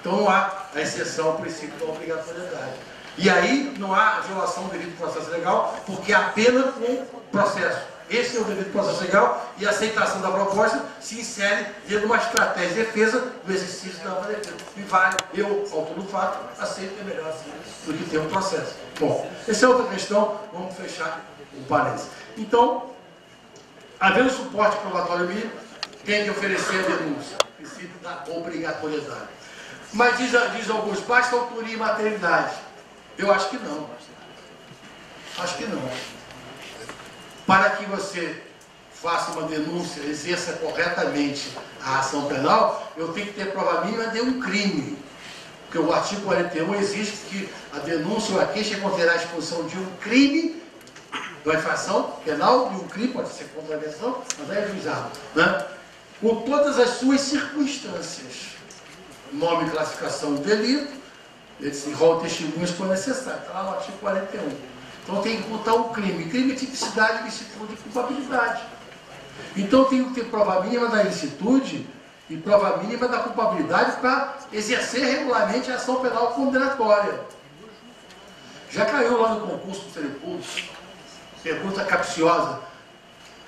Então não há a exceção ao princípio da obrigatoriedade. E aí não há violação do devido processo legal, porque há pena com processo. Esse é o devido processo legal e a aceitação da proposta se insere dentro de uma estratégia de defesa do exercício da ampla defesa. E vale, eu, autor do fato, aceito que é melhor assim do que ter um processo. Bom, essa é outra questão, vamos fechar o parênteses. Então, havendo suporte probatório mínimo, tem que oferecer a denúncia, princípio da obrigatoriedade. Mas diz alguns, basta autoria e materialidade. Eu acho que não. Acho que não. Para que você faça uma denúncia, exerça corretamente a ação penal, eu tenho que ter prova mínima de um crime. Porque o artigo 41 exige que a denúncia ou a queixa conterá a exposição de um crime, de uma infração penal, de um crime, pode ser contravenção, mas é juizado, né? Com todas as suas circunstâncias. Nome e classificação do delito, esse rol de testemunhas quando necessário, está lá no artigo 41. Então tem que botar um crime. Crime é tipicidade, ilicitude e culpabilidade. Então tem que ter prova mínima da ilicitude e prova mínima da culpabilidade para exercer regularmente a ação penal condenatória. Já caiu lá no concurso do Ministério Público, pergunta capciosa.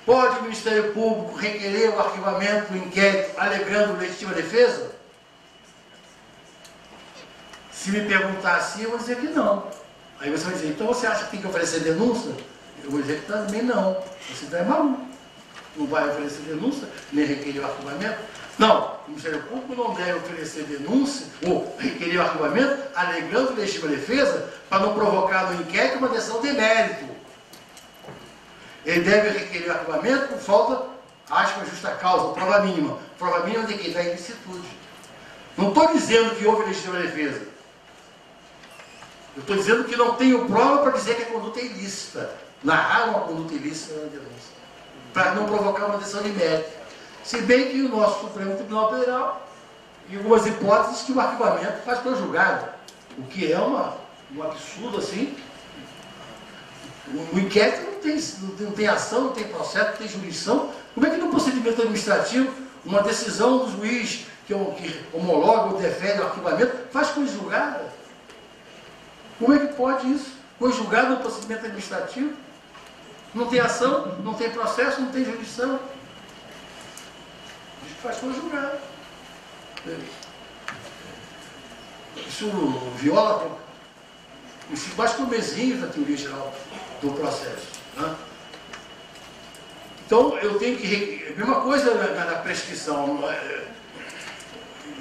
Pode o Ministério Público requerer o arquivamento do inquérito alegando legítima defesa? Se me perguntar assim, eu vou dizer que não. Aí você vai dizer, então você acha que tem que oferecer denúncia? Eu vou dizer que também não. Você está maluco. Não vai oferecer denúncia, nem requerer o arquivamento? Não, o Ministério Público não deve oferecer denúncia ou requerer o arquivamento alegando legítima defesa para não provocar no inquérito uma decisão de mérito. Ele deve requerer o arquivamento por falta, aspas, justa causa, prova mínima. Prova mínima de quem? Da ilicitude. Não estou dizendo que houve legítima defesa. Eu estou dizendo que não tenho prova para dizer que a conduta é ilícita. Narrar uma conduta ilícita na denúncia. Para não provocar uma decisão de mérito. Se bem que o nosso Supremo Tribunal Federal, em algumas hipóteses, que o arquivamento faz pelo julgado. O que é um absurdo assim. O inquérito não tem ação, não tem processo, não tem jurisdição. Como é que no procedimento administrativo, uma decisão do juiz que homologa ou defere o arquivamento faz coisa julgada? Como é que pode isso? Coisa julgada no procedimento administrativo? Não tem ação, não tem processo, não tem jurisdição. Diz que faz coisa julgada. Isso viola, isso basta um mesinho da teoria geral do processo. Né? Então, eu tenho que... A mesma coisa na prescrição.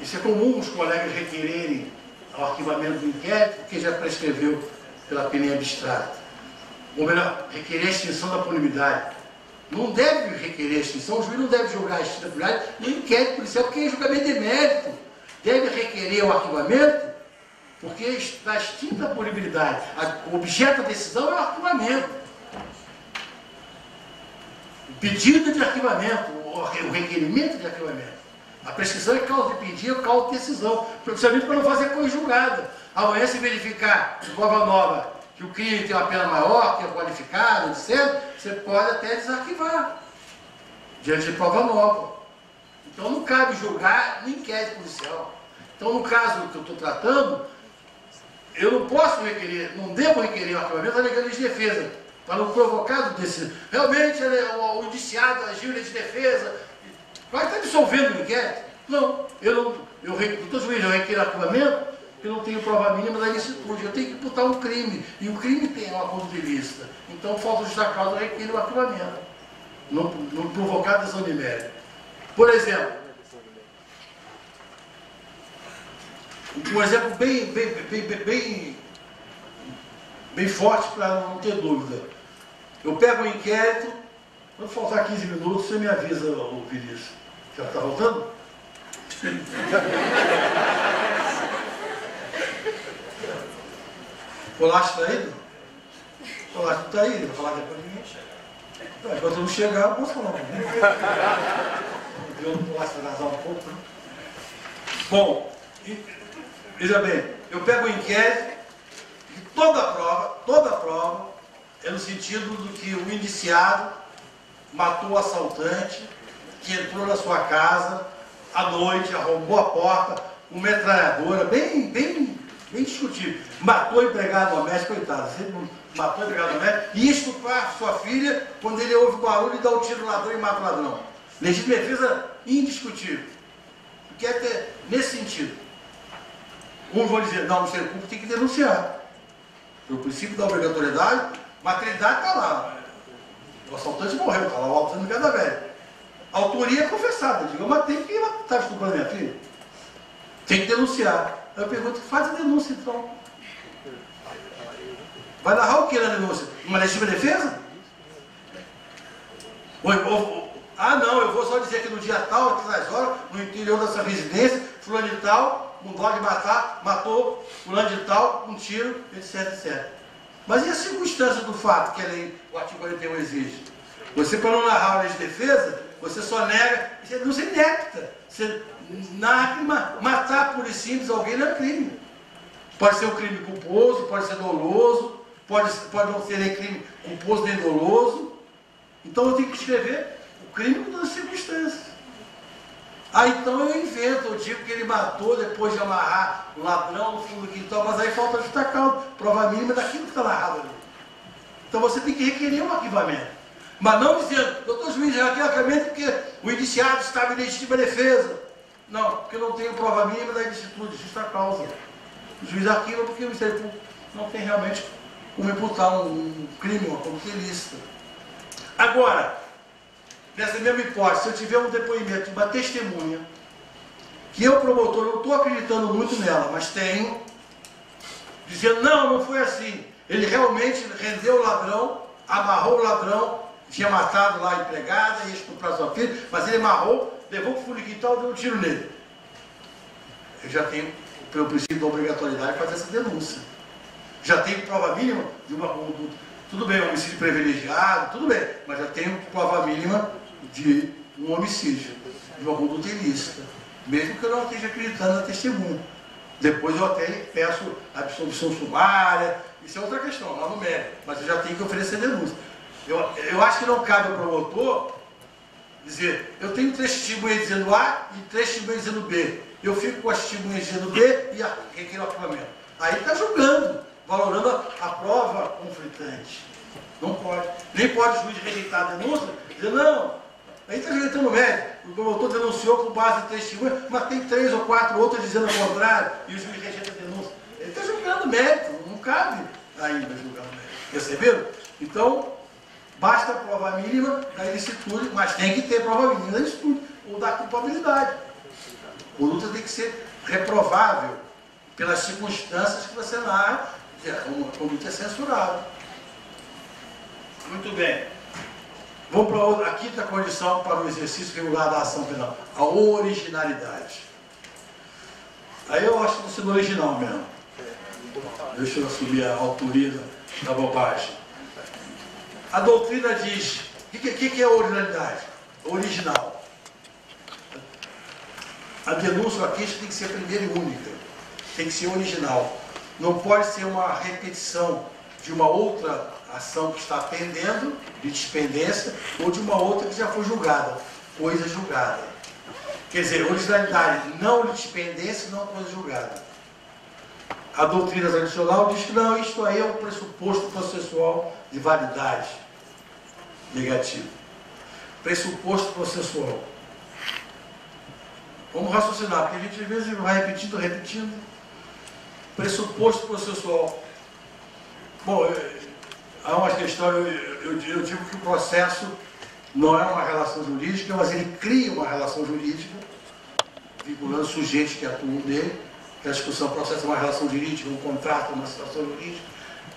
Isso é comum os colegas requererem o arquivamento do inquérito, porque já prescreveu pela pena abstrata. Ou melhor, requerer a extinção da punibilidade. Não deve requerer a extinção, o juiz não deve julgar a extinção da punibilidade no inquérito policial, porque é julgamento de mérito. Deve requerer o arquivamento, porque está extinta a punibilidade. O objeto da decisão é o arquivamento. O pedido de arquivamento, o requerimento de arquivamento. A prescrição é causa de pedido, é causa de decisão. Principalmente para não fazer coisa julgada. Amanhã, se verificar de prova nova que o crime tem uma pena maior, que é qualificado, etc., você pode até desarquivar diante de prova nova. Então não cabe julgar no inquérito policial. Então, no caso que eu estou tratando, eu não posso requerer, não devo requerer o arquivamento alegando de defesa, para não provocar o decisão. Realmente o indiciado agiu de defesa. Vai estar dissolvendo o inquérito? Não. Eu requeiro arquivamento, eu não tenho prova mínima da ilicitude. Eu tenho que imputar um crime. E o crime tem uma conduta ilícita. Então, falta justa causa, eu requeiro o arquivamento. Não provocar decisão de mérito. Por exemplo, um exemplo bem forte para não ter dúvida. Eu pego um inquérito, quando faltar 15 minutos, você me avisa, o Vinícius. Já está voltando? O Polache está aí? O Polache não está aí? Vai falar depois de mim? Enquanto eu não chegar, eu posso falar. Eu não Polache vai vazar um pouco. Né? Bom, veja bem, eu pego o inquérito e toda a prova é no sentido do que o indiciado matou o assaltante, que entrou na sua casa à noite, arrombou a porta, uma metralhadora, bem discutível. Matou o empregado doméstico, coitado, matou o empregado doméstico, e ia estuprar sua filha quando ele ouve o barulho e dá um tiro no ladrão e mata o ladrão. Legítima defesa indiscutível. Quer ter nesse sentido. Uns vão dizer, não, o Ministério Público tem que denunciar. Pelo princípio da obrigatoriedade, maternidade está lá. O assaltante morreu, está lá o auto sendo cadáver. A autoria é confessada. Eu digo, eu matei porque ela estava estuprando minha filha. Tem que denunciar. Aí eu pergunto, faz a denúncia então. Vai narrar o que na denúncia? Uma legítima defesa? Ah não, eu vou só dizer que no dia tal, aqui nas horas, no interior dessa residência, fulano de tal, um dó de matar, matou fulano de tal, um tiro, etc, etc. Mas e a circunstância do fato que a lei, o artigo 41 exige? Você, para não narrar a lei de defesa, você só nega, você não se inepta. Você narra que matar por simples alguém não é crime. Pode ser um crime culposo, pode ser doloso, pode não ser nem crime culposo nem doloso. Então eu tenho que escrever o crime com todas as circunstâncias. Então eu invento, eu digo que ele matou depois de amarrar o ladrão no fundo do quintal, mas aí falta justa causa, prova mínima daquilo que está narrado ali. Então você tem que requerer um arquivamento. Mas não dizendo, doutor juiz, requer arquivamento porque o indiciado estava em legítima defesa. Não, porque não tem prova mínima da ilicitude, justa causa. O juiz arquiva porque o Ministério Público não tem realmente como imputar um crime, uma conduta ilícita. Agora, nessa mesma hipótese, se eu tiver um depoimento de uma testemunha, que eu, promotor, não estou acreditando muito nela, mas tenho, dizendo, não foi assim. Ele realmente rendeu o ladrão, amarrou o ladrão, tinha matado lá a empregada, ia estuprar sua filha, mas ele amarrou, levou para o fundo do quintal e deu um tiro nele. Eu já tenho, pelo princípio da obrigatoriedade, fazer essa denúncia. Já tenho prova mínima de uma conduta. Tudo bem, homicídio privilegiado, tudo bem, mas já tenho prova mínima de um homicídio, de uma conduta ilícita, mesmo que eu não esteja acreditando na testemunha. Depois eu até peço absolvição sumária, isso é outra questão, lá no mérito, mas eu já tenho que oferecer denúncia. Eu acho que não cabe ao promotor dizer, eu tenho 3 testemunhas dizendo A e 3 testemunhas dizendo B. Eu fico com as testemunhas dizendo B e requer o arquivamento. Aí está julgando, valorando a prova conflitante. Não pode. Nem pode o juiz rejeitar a denúncia, dizer, não, aí está rejeitando o mérito. O promotor denunciou com base em 3 testemunhas, mas tem 3 ou 4 outras dizendo o contrário, e o juiz rejeita a denúncia. Ele está julgando o mérito, não cabe ainda julgar o mérito. Perceberam? Então, basta a prova mínima da ilicitude, mas tem que ter prova mínima da ilicitude, ou da culpabilidade. A conduta tem que ser reprovável pelas circunstâncias que você narra, uma conduta é censurável. Muito bem. Vamos para a quinta condição para o exercício regular da ação penal, a originalidade. Aí eu acho que estou sendo original mesmo. Deixa eu assumir a autoria da bobagem. A doutrina diz, o que é originalidade? Original. A denúncia ou a queixa tem que ser primeira e única. Tem que ser original. Não pode ser uma repetição de uma outra ação que está pendendo, de dispendência, ou de uma outra que já foi julgada, coisa julgada. Quer dizer, originalidade, não dispendência, não coisa julgada. A doutrina tradicional diz que não, isto aí é um pressuposto processual de validade. Negativo. Pressuposto processual. Vamos raciocinar, porque a gente às vezes vai repetindo. Pressuposto processual. Bom, há uma questão, eu digo que o processo não é uma relação jurídica, mas ele cria uma relação jurídica, vinculando sujeitos que atuam nele, que a discussão do processo é uma relação jurídica, um contrato, uma situação jurídica.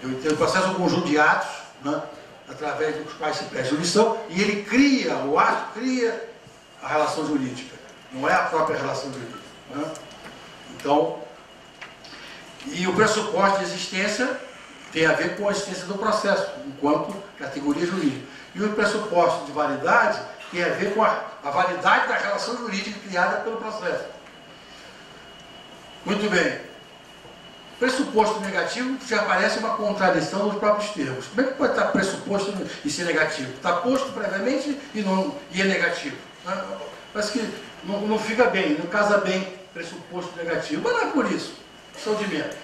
Eu entendo o processo é um conjunto de atos, né, através dos quais se presta jurisdição, e ele cria, o ato cria a relação jurídica, não é a própria relação jurídica. Né? Então, e o pressuposto de existência tem a ver com a existência do processo, enquanto categoria jurídica. E o pressuposto de validade tem a ver com a validade da relação jurídica criada pelo processo. Muito bem. Pressuposto negativo já aparece uma contradição nos próprios termos. Como é que pode estar pressuposto e ser negativo? Está posto previamente e é negativo. Parece que não fica bem, não casa bem pressuposto negativo. Mas não é por isso. São de menos.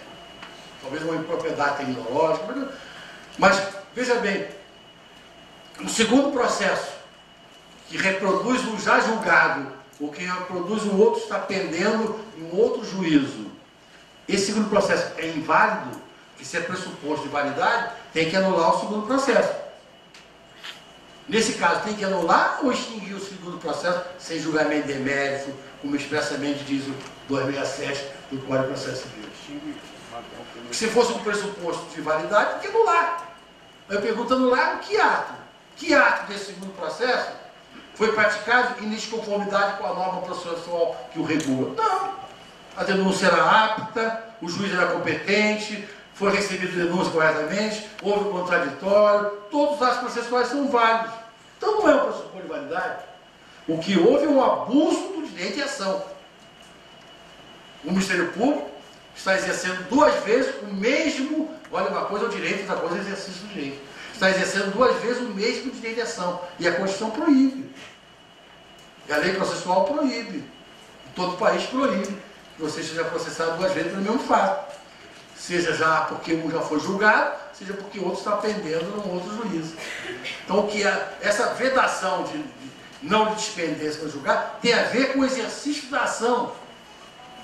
Talvez uma impropriedade tecnológica. Mas, veja bem, o segundo processo, que reproduz um já julgado, ou que reproduz um outro está pendendo em um outro juízo, esse segundo processo é inválido, que se é pressuposto de validade, tem que anular o segundo processo. Nesse caso, tem que anular ou extinguir o segundo processo sem julgamento de mérito, como expressamente diz o 267 do Código de Processo Civil. Se fosse um pressuposto de validade, tem que anular. Eu pergunto, anular o que ato? Que ato desse segundo processo foi praticado em desconformidade com a norma processual que o regula? Não. A denúncia era apta, o juiz era competente, foi recebida a denúncia corretamente, houve um contraditório, todos os atos processuais são válidos. Então não é um pressuposto de validade. O que houve é um abuso do direito de ação. O Ministério Público está exercendo duas vezes o mesmo, olha, uma coisa é o direito, outra coisa é o exercício do direito. Está exercendo duas vezes o mesmo direito de ação. E a Constituição proíbe. E a lei processual proíbe. E todo o país proíbe que você seja processado duas vezes pelo mesmo fato. Seja já porque um já foi julgado, seja porque o outro está pendendo num outro juízo. Então, essa vedação de não de dispendência para julgar tem a ver com o exercício da ação,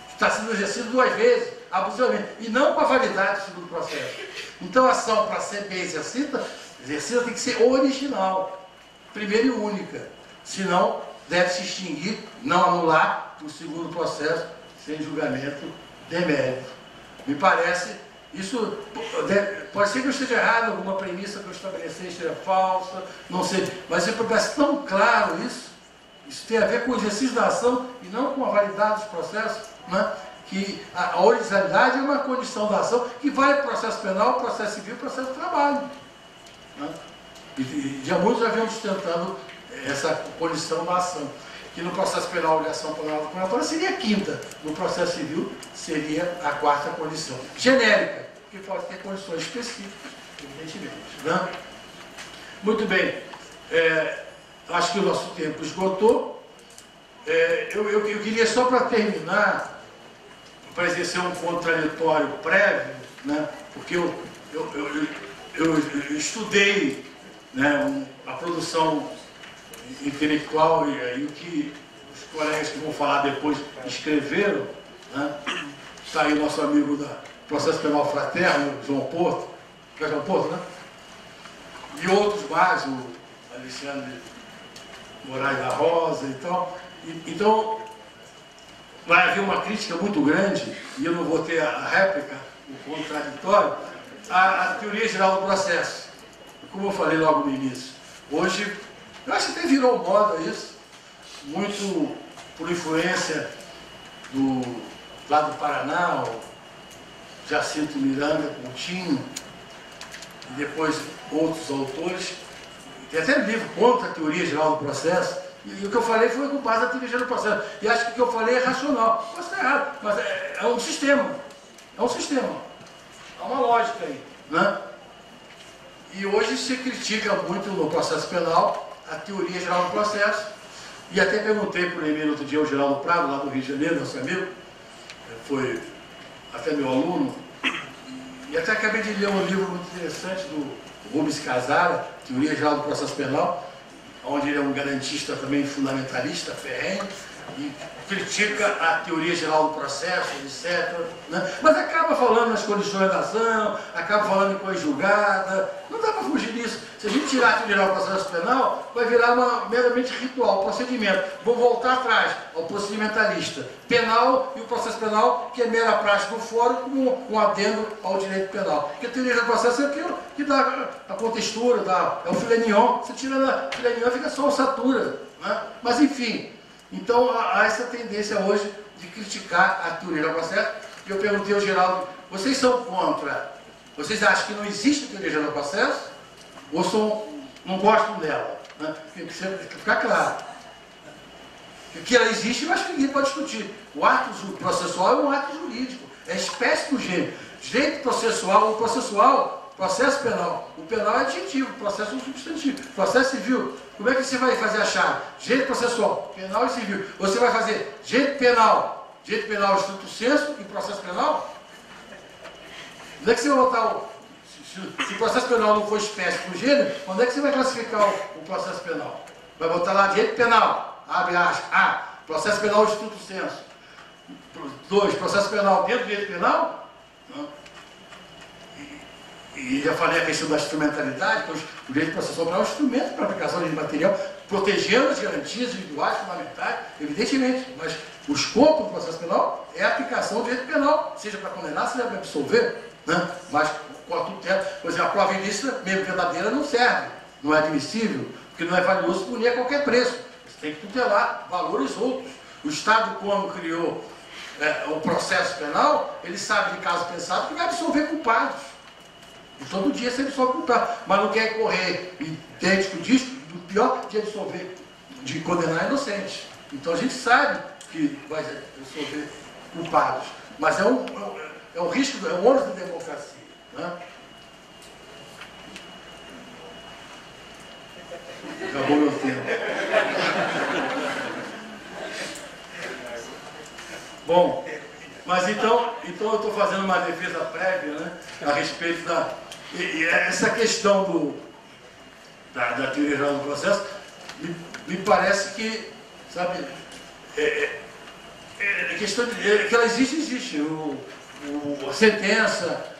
que está sendo exercido duas vezes, abusivamente, e não com a validade do segundo processo. Então, a ação, para ser bem exercida tem que ser original, primeira e única. Senão, deve se extinguir, não anular o segundo processo sem julgamento de mérito. Me parece, isso pode ser que eu esteja errado, alguma premissa que eu estabeleci esteja falsa, não sei, mas me parece tão claro isso tem a ver com o exercício da ação e não com a validade dos processos, né? Que a originalidade é uma condição da ação que vale para o processo penal, processo civil e processo de trabalho. Né? E já muitos já vinham sustentando essa condição da ação, que no processo penal de ação penal condenatória seria a quinta, no processo civil seria a quarta condição. Genérica, que pode ter condições específicas, evidentemente. Né? Muito bem, acho que o nosso tempo esgotou. Eu queria só para terminar, para exercer um contraditório prévio, né? Porque eu estudei, né, a produção intelectual e o que os colegas que vão falar depois escreveram, né? Está aí o nosso amigo do Processo Penal Fraterno, João Porto, que é João Porto, né? E outros mais, o Alexandre Moraes da Rosa e tal. Então, vai haver uma crítica muito grande, e eu não vou ter a réplica, o contraditório, à teoria geral do processo. Como eu falei logo no início, hoje, eu acho que até virou moda isso, muito por influência lá do Paraná, o Jacinto Miranda Coutinho, e depois outros autores. Tem até livro contra a teoria geral do processo, e o que eu falei foi com base na teoria geral do processo. E acho que o que eu falei é racional. Posso estar errado, mas é um sistema. É um sistema. Há uma lógica aí. Né? E hoje se critica muito no processo penal a teoria geral do processo. E até perguntei para o Emílio outro dia, o Geraldo Prado, lá do Rio de Janeiro, nosso amigo, foi até meu aluno, e até acabei de ler um livro muito interessante do Rubens Casara, Teoria Geral do Processo Penal, onde ele é um garantista também fundamentalista, ferrenho, e critica a teoria geral do processo, etc. Né? Mas acaba falando nas condições da ação, acaba falando em coisa julgada, não dá para fugir disso. Se a gente tirar a teoria geral do processo penal, vai virar meramente ritual, procedimento. Vou voltar atrás ao procedimentalista penal e o processo penal, que é mera prática do fórum, como um adendo ao direito penal. Porque a teoria do processo é aquilo que dá a contextura, é o filé mignon. Você tira da filé mignon, fica só ossatura. Né? Mas enfim. Então, há essa tendência hoje de criticar a teoria do processo. E eu perguntei ao Geraldo, vocês são contra? Vocês acham que não existe teoria geral do processo? Ou não gostam dela? Né? Precisa ficar claro. Que ela existe, eu acho que ninguém pode discutir. O ato processual é um ato jurídico. É espécie do gênero. Direito processual, o processual, processo penal. O penal é adjetivo, o processo é um substantivo. Processo civil. Como é que você vai fazer a chave? Direito processual, penal e civil. Você vai fazer direito penal direito penal estricto sensu e processo penal? Onde é que você vai botar se o processo penal não for espécie por gênero, onde é que você vai classificar o processo penal? Vai botar lá direito penal, abre aspas, processo penal estricto sensu. 2, processo penal dentro do direito penal? Não. E já falei a questão da instrumentalidade, então o direito processual penal é um instrumento para aplicação de material, protegendo as garantias individuais fundamentais, evidentemente, mas o escopo do processo penal é a aplicação do direito penal, seja para condenar, seja para absolver, né? Mas com a tutela, por exemplo, a prova ilícita, mesmo verdadeira, não serve, não é admissível, porque não é valioso punir a qualquer preço. Você tem que tutelar valores outros. O Estado, quando criou o processo penal, ele sabe de caso pensado que vai absolver culpados. E todo dia você absolve culpado, mas não quer correr idêntico disso, do pior de absolver, de condenar inocentes. Então a gente sabe que vai absolver culpados, mas é um risco, é um ônus da democracia. Né? Acabou meu tempo. Bom, mas então eu estou fazendo uma defesa prévia, né, a respeito e essa questão da teoria geral do processo, me parece que, sabe, a questão que ela existe. A sentença,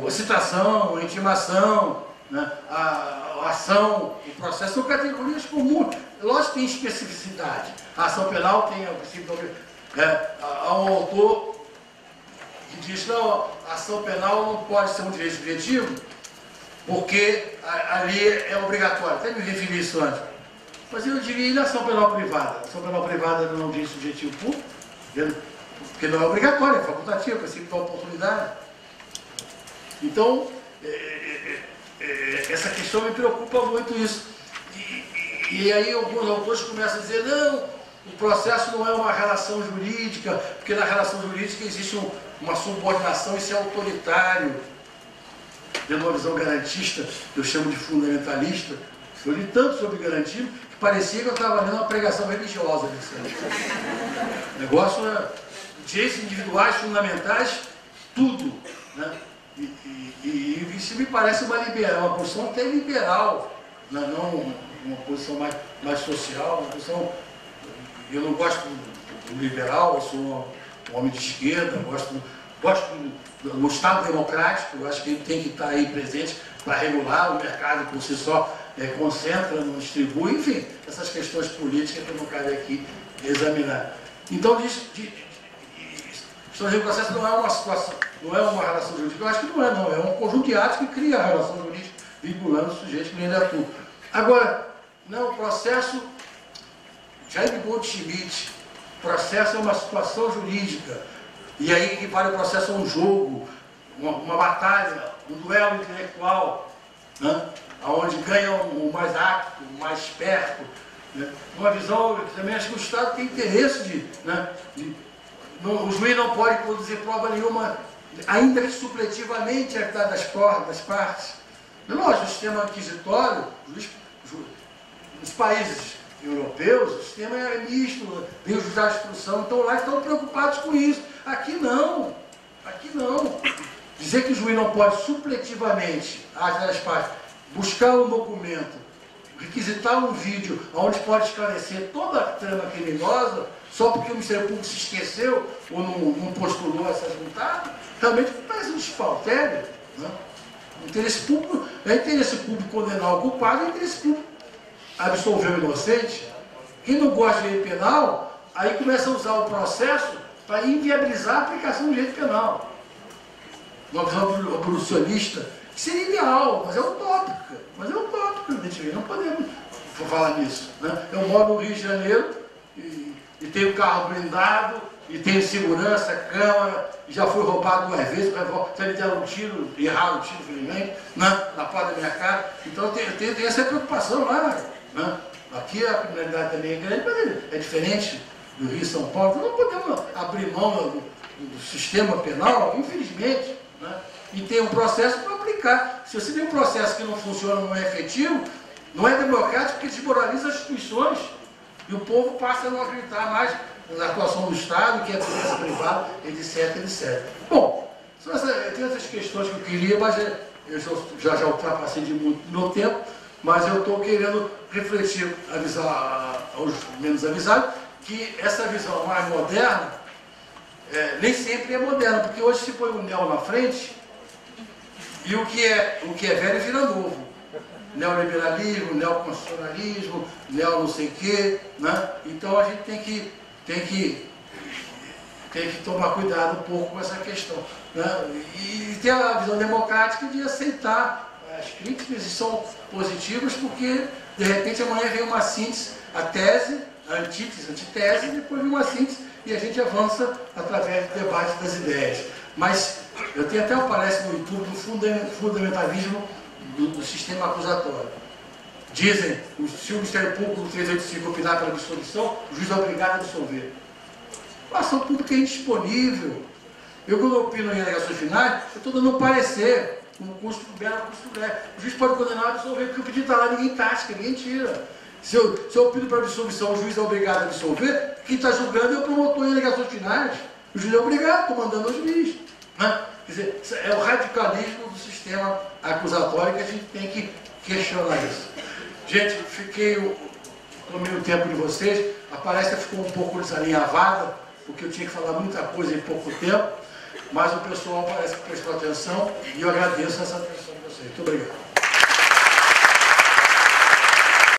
a citação, a intimação, né, a ação, o processo são categorias comuns. Lógico que tem especificidade. A ação penal tem o princípio há um autor que diz, não, a ação penal não pode ser um direito subjetivo, porque ali é obrigatório. Até me referi isso antes. Mas eu diria, e a ação penal privada? A ação penal privada não é um direito subjetivo público, porque não é obrigatório, é facultativo, é princípio da oportunidade. Então, essa questão me preocupa muito isso. E aí alguns autores começam a dizer, não, o processo não é uma relação jurídica, porque na relação jurídica existe uma subordinação, isso é autoritário. Dentro de uma visão garantista, que eu chamo de fundamentalista, eu li tanto sobre garantismo que parecia que eu estava lendo uma pregação religiosa. Negócio é direitos individuais, fundamentais, tudo. Né? E isso me parece uma posição até liberal, né? Não uma posição mais social, uma posição... Eu não gosto do liberal, eu sou um homem de esquerda, gosto do Estado democrático, eu acho que ele tem que estar aí presente para regular o mercado por si só, concentra, não distribui, enfim, essas questões políticas que não cabe aqui examinar. Então, o processo não é uma situação, não é uma relação jurídica, eu acho que não, é um conjunto de atos que cria a relação jurídica, vinculando o sujeito que nem ele atua. Agora, não, o processo, Jaime Goldschmidt, processo é uma situação jurídica, e aí equivale o processo a um jogo, uma batalha, um duelo intelectual, né? Onde ganha o mais apto, o mais esperto, né? Uma visão que também acho que o Estado tem interesse o juiz não pode produzir prova nenhuma, ainda que supletivamente das partes. Lógico, o sistema inquisitório, nos países europeus, o sistema é misto, tem os juizados de instrução, então lá estão preocupados com isso. Aqui não. Dizer que o juiz não pode supletivamente, das partes, buscar um documento, requisitar um vídeo onde pode esclarecer toda a trama criminosa, só porque o Ministério Público se esqueceu ou não postulou essa juntada, realmente parece um desfaltério. Né? Interesse público, é interesse público condenar o culpado, é interesse público absolver o inocente. Quem não gosta de direito penal, aí começa a usar o processo para inviabilizar a aplicação do direito penal. Uma visão abolicionista, que seria ideal, mas é utópica. Evidentemente, não podemos falar nisso. Né? Eu moro no Rio de Janeiro e tenho carro blindado, e tenho segurança, câmara, e já fui roubado 2 vezes, já me deram um tiro, erraram o tiro, infelizmente, né? Na porta da minha casa. Então tem essa preocupação lá. Né? Aqui a criminalidade também é grande, mas é diferente do Rio e São Paulo. Então não podemos abrir mão do sistema penal, infelizmente. Né? E tem um processo para aplicar. Se você tem um processo que não funciona, não é efetivo, não é democrático, porque desmoraliza as instituições. E o povo passa a não acreditar mais na atuação do Estado, que é a presença privada, etc, etc. Bom, tem outras questões que eu queria, mas eu já ultrapassei de muito meu tempo, mas eu estou querendo refletir, avisar aos menos avisados, que essa visão mais moderna, nem sempre é moderna, porque hoje se põe um neo na frente, e o que é velho vira novo. Neoliberalismo, neoconstitucionalismo, neo não sei o quê, né? Então a gente tem que tomar cuidado um pouco com essa questão, né? E ter a visão democrática de aceitar as críticas, e são positivas, porque de repente amanhã vem uma síntese, a tese, a antítese, e depois vem uma síntese e a gente avança através do debate das ideias. Mas eu tenho até uma palestra no YouTube do fundamentalismo do sistema acusatório. Dizem, se o Ministério Público do 385 opinar pela dissolução, o juiz é obrigado a dissolver. A ação pública é indisponível. Eu, quando opino em alegações finais, eu estou dando um parecer, um custo belo, custo leve. O juiz pode condenar a dissolver, porque o pedido está lá, ninguém tasca, ninguém tira. Se eu opino para dissolução, o juiz é obrigado a dissolver, quem está julgando é o promotor em alegações finais. O juiz é obrigado, estou mandando ao juiz. Né? Quer dizer, é o radicalismo do sistema acusatório que a gente tem que questionar isso. Gente, tomei o tempo de vocês, a palestra ficou um pouco desalinhavada, porque eu tinha que falar muita coisa em pouco tempo, mas o pessoal parece que prestou atenção e eu agradeço essa atenção de vocês. Muito obrigado.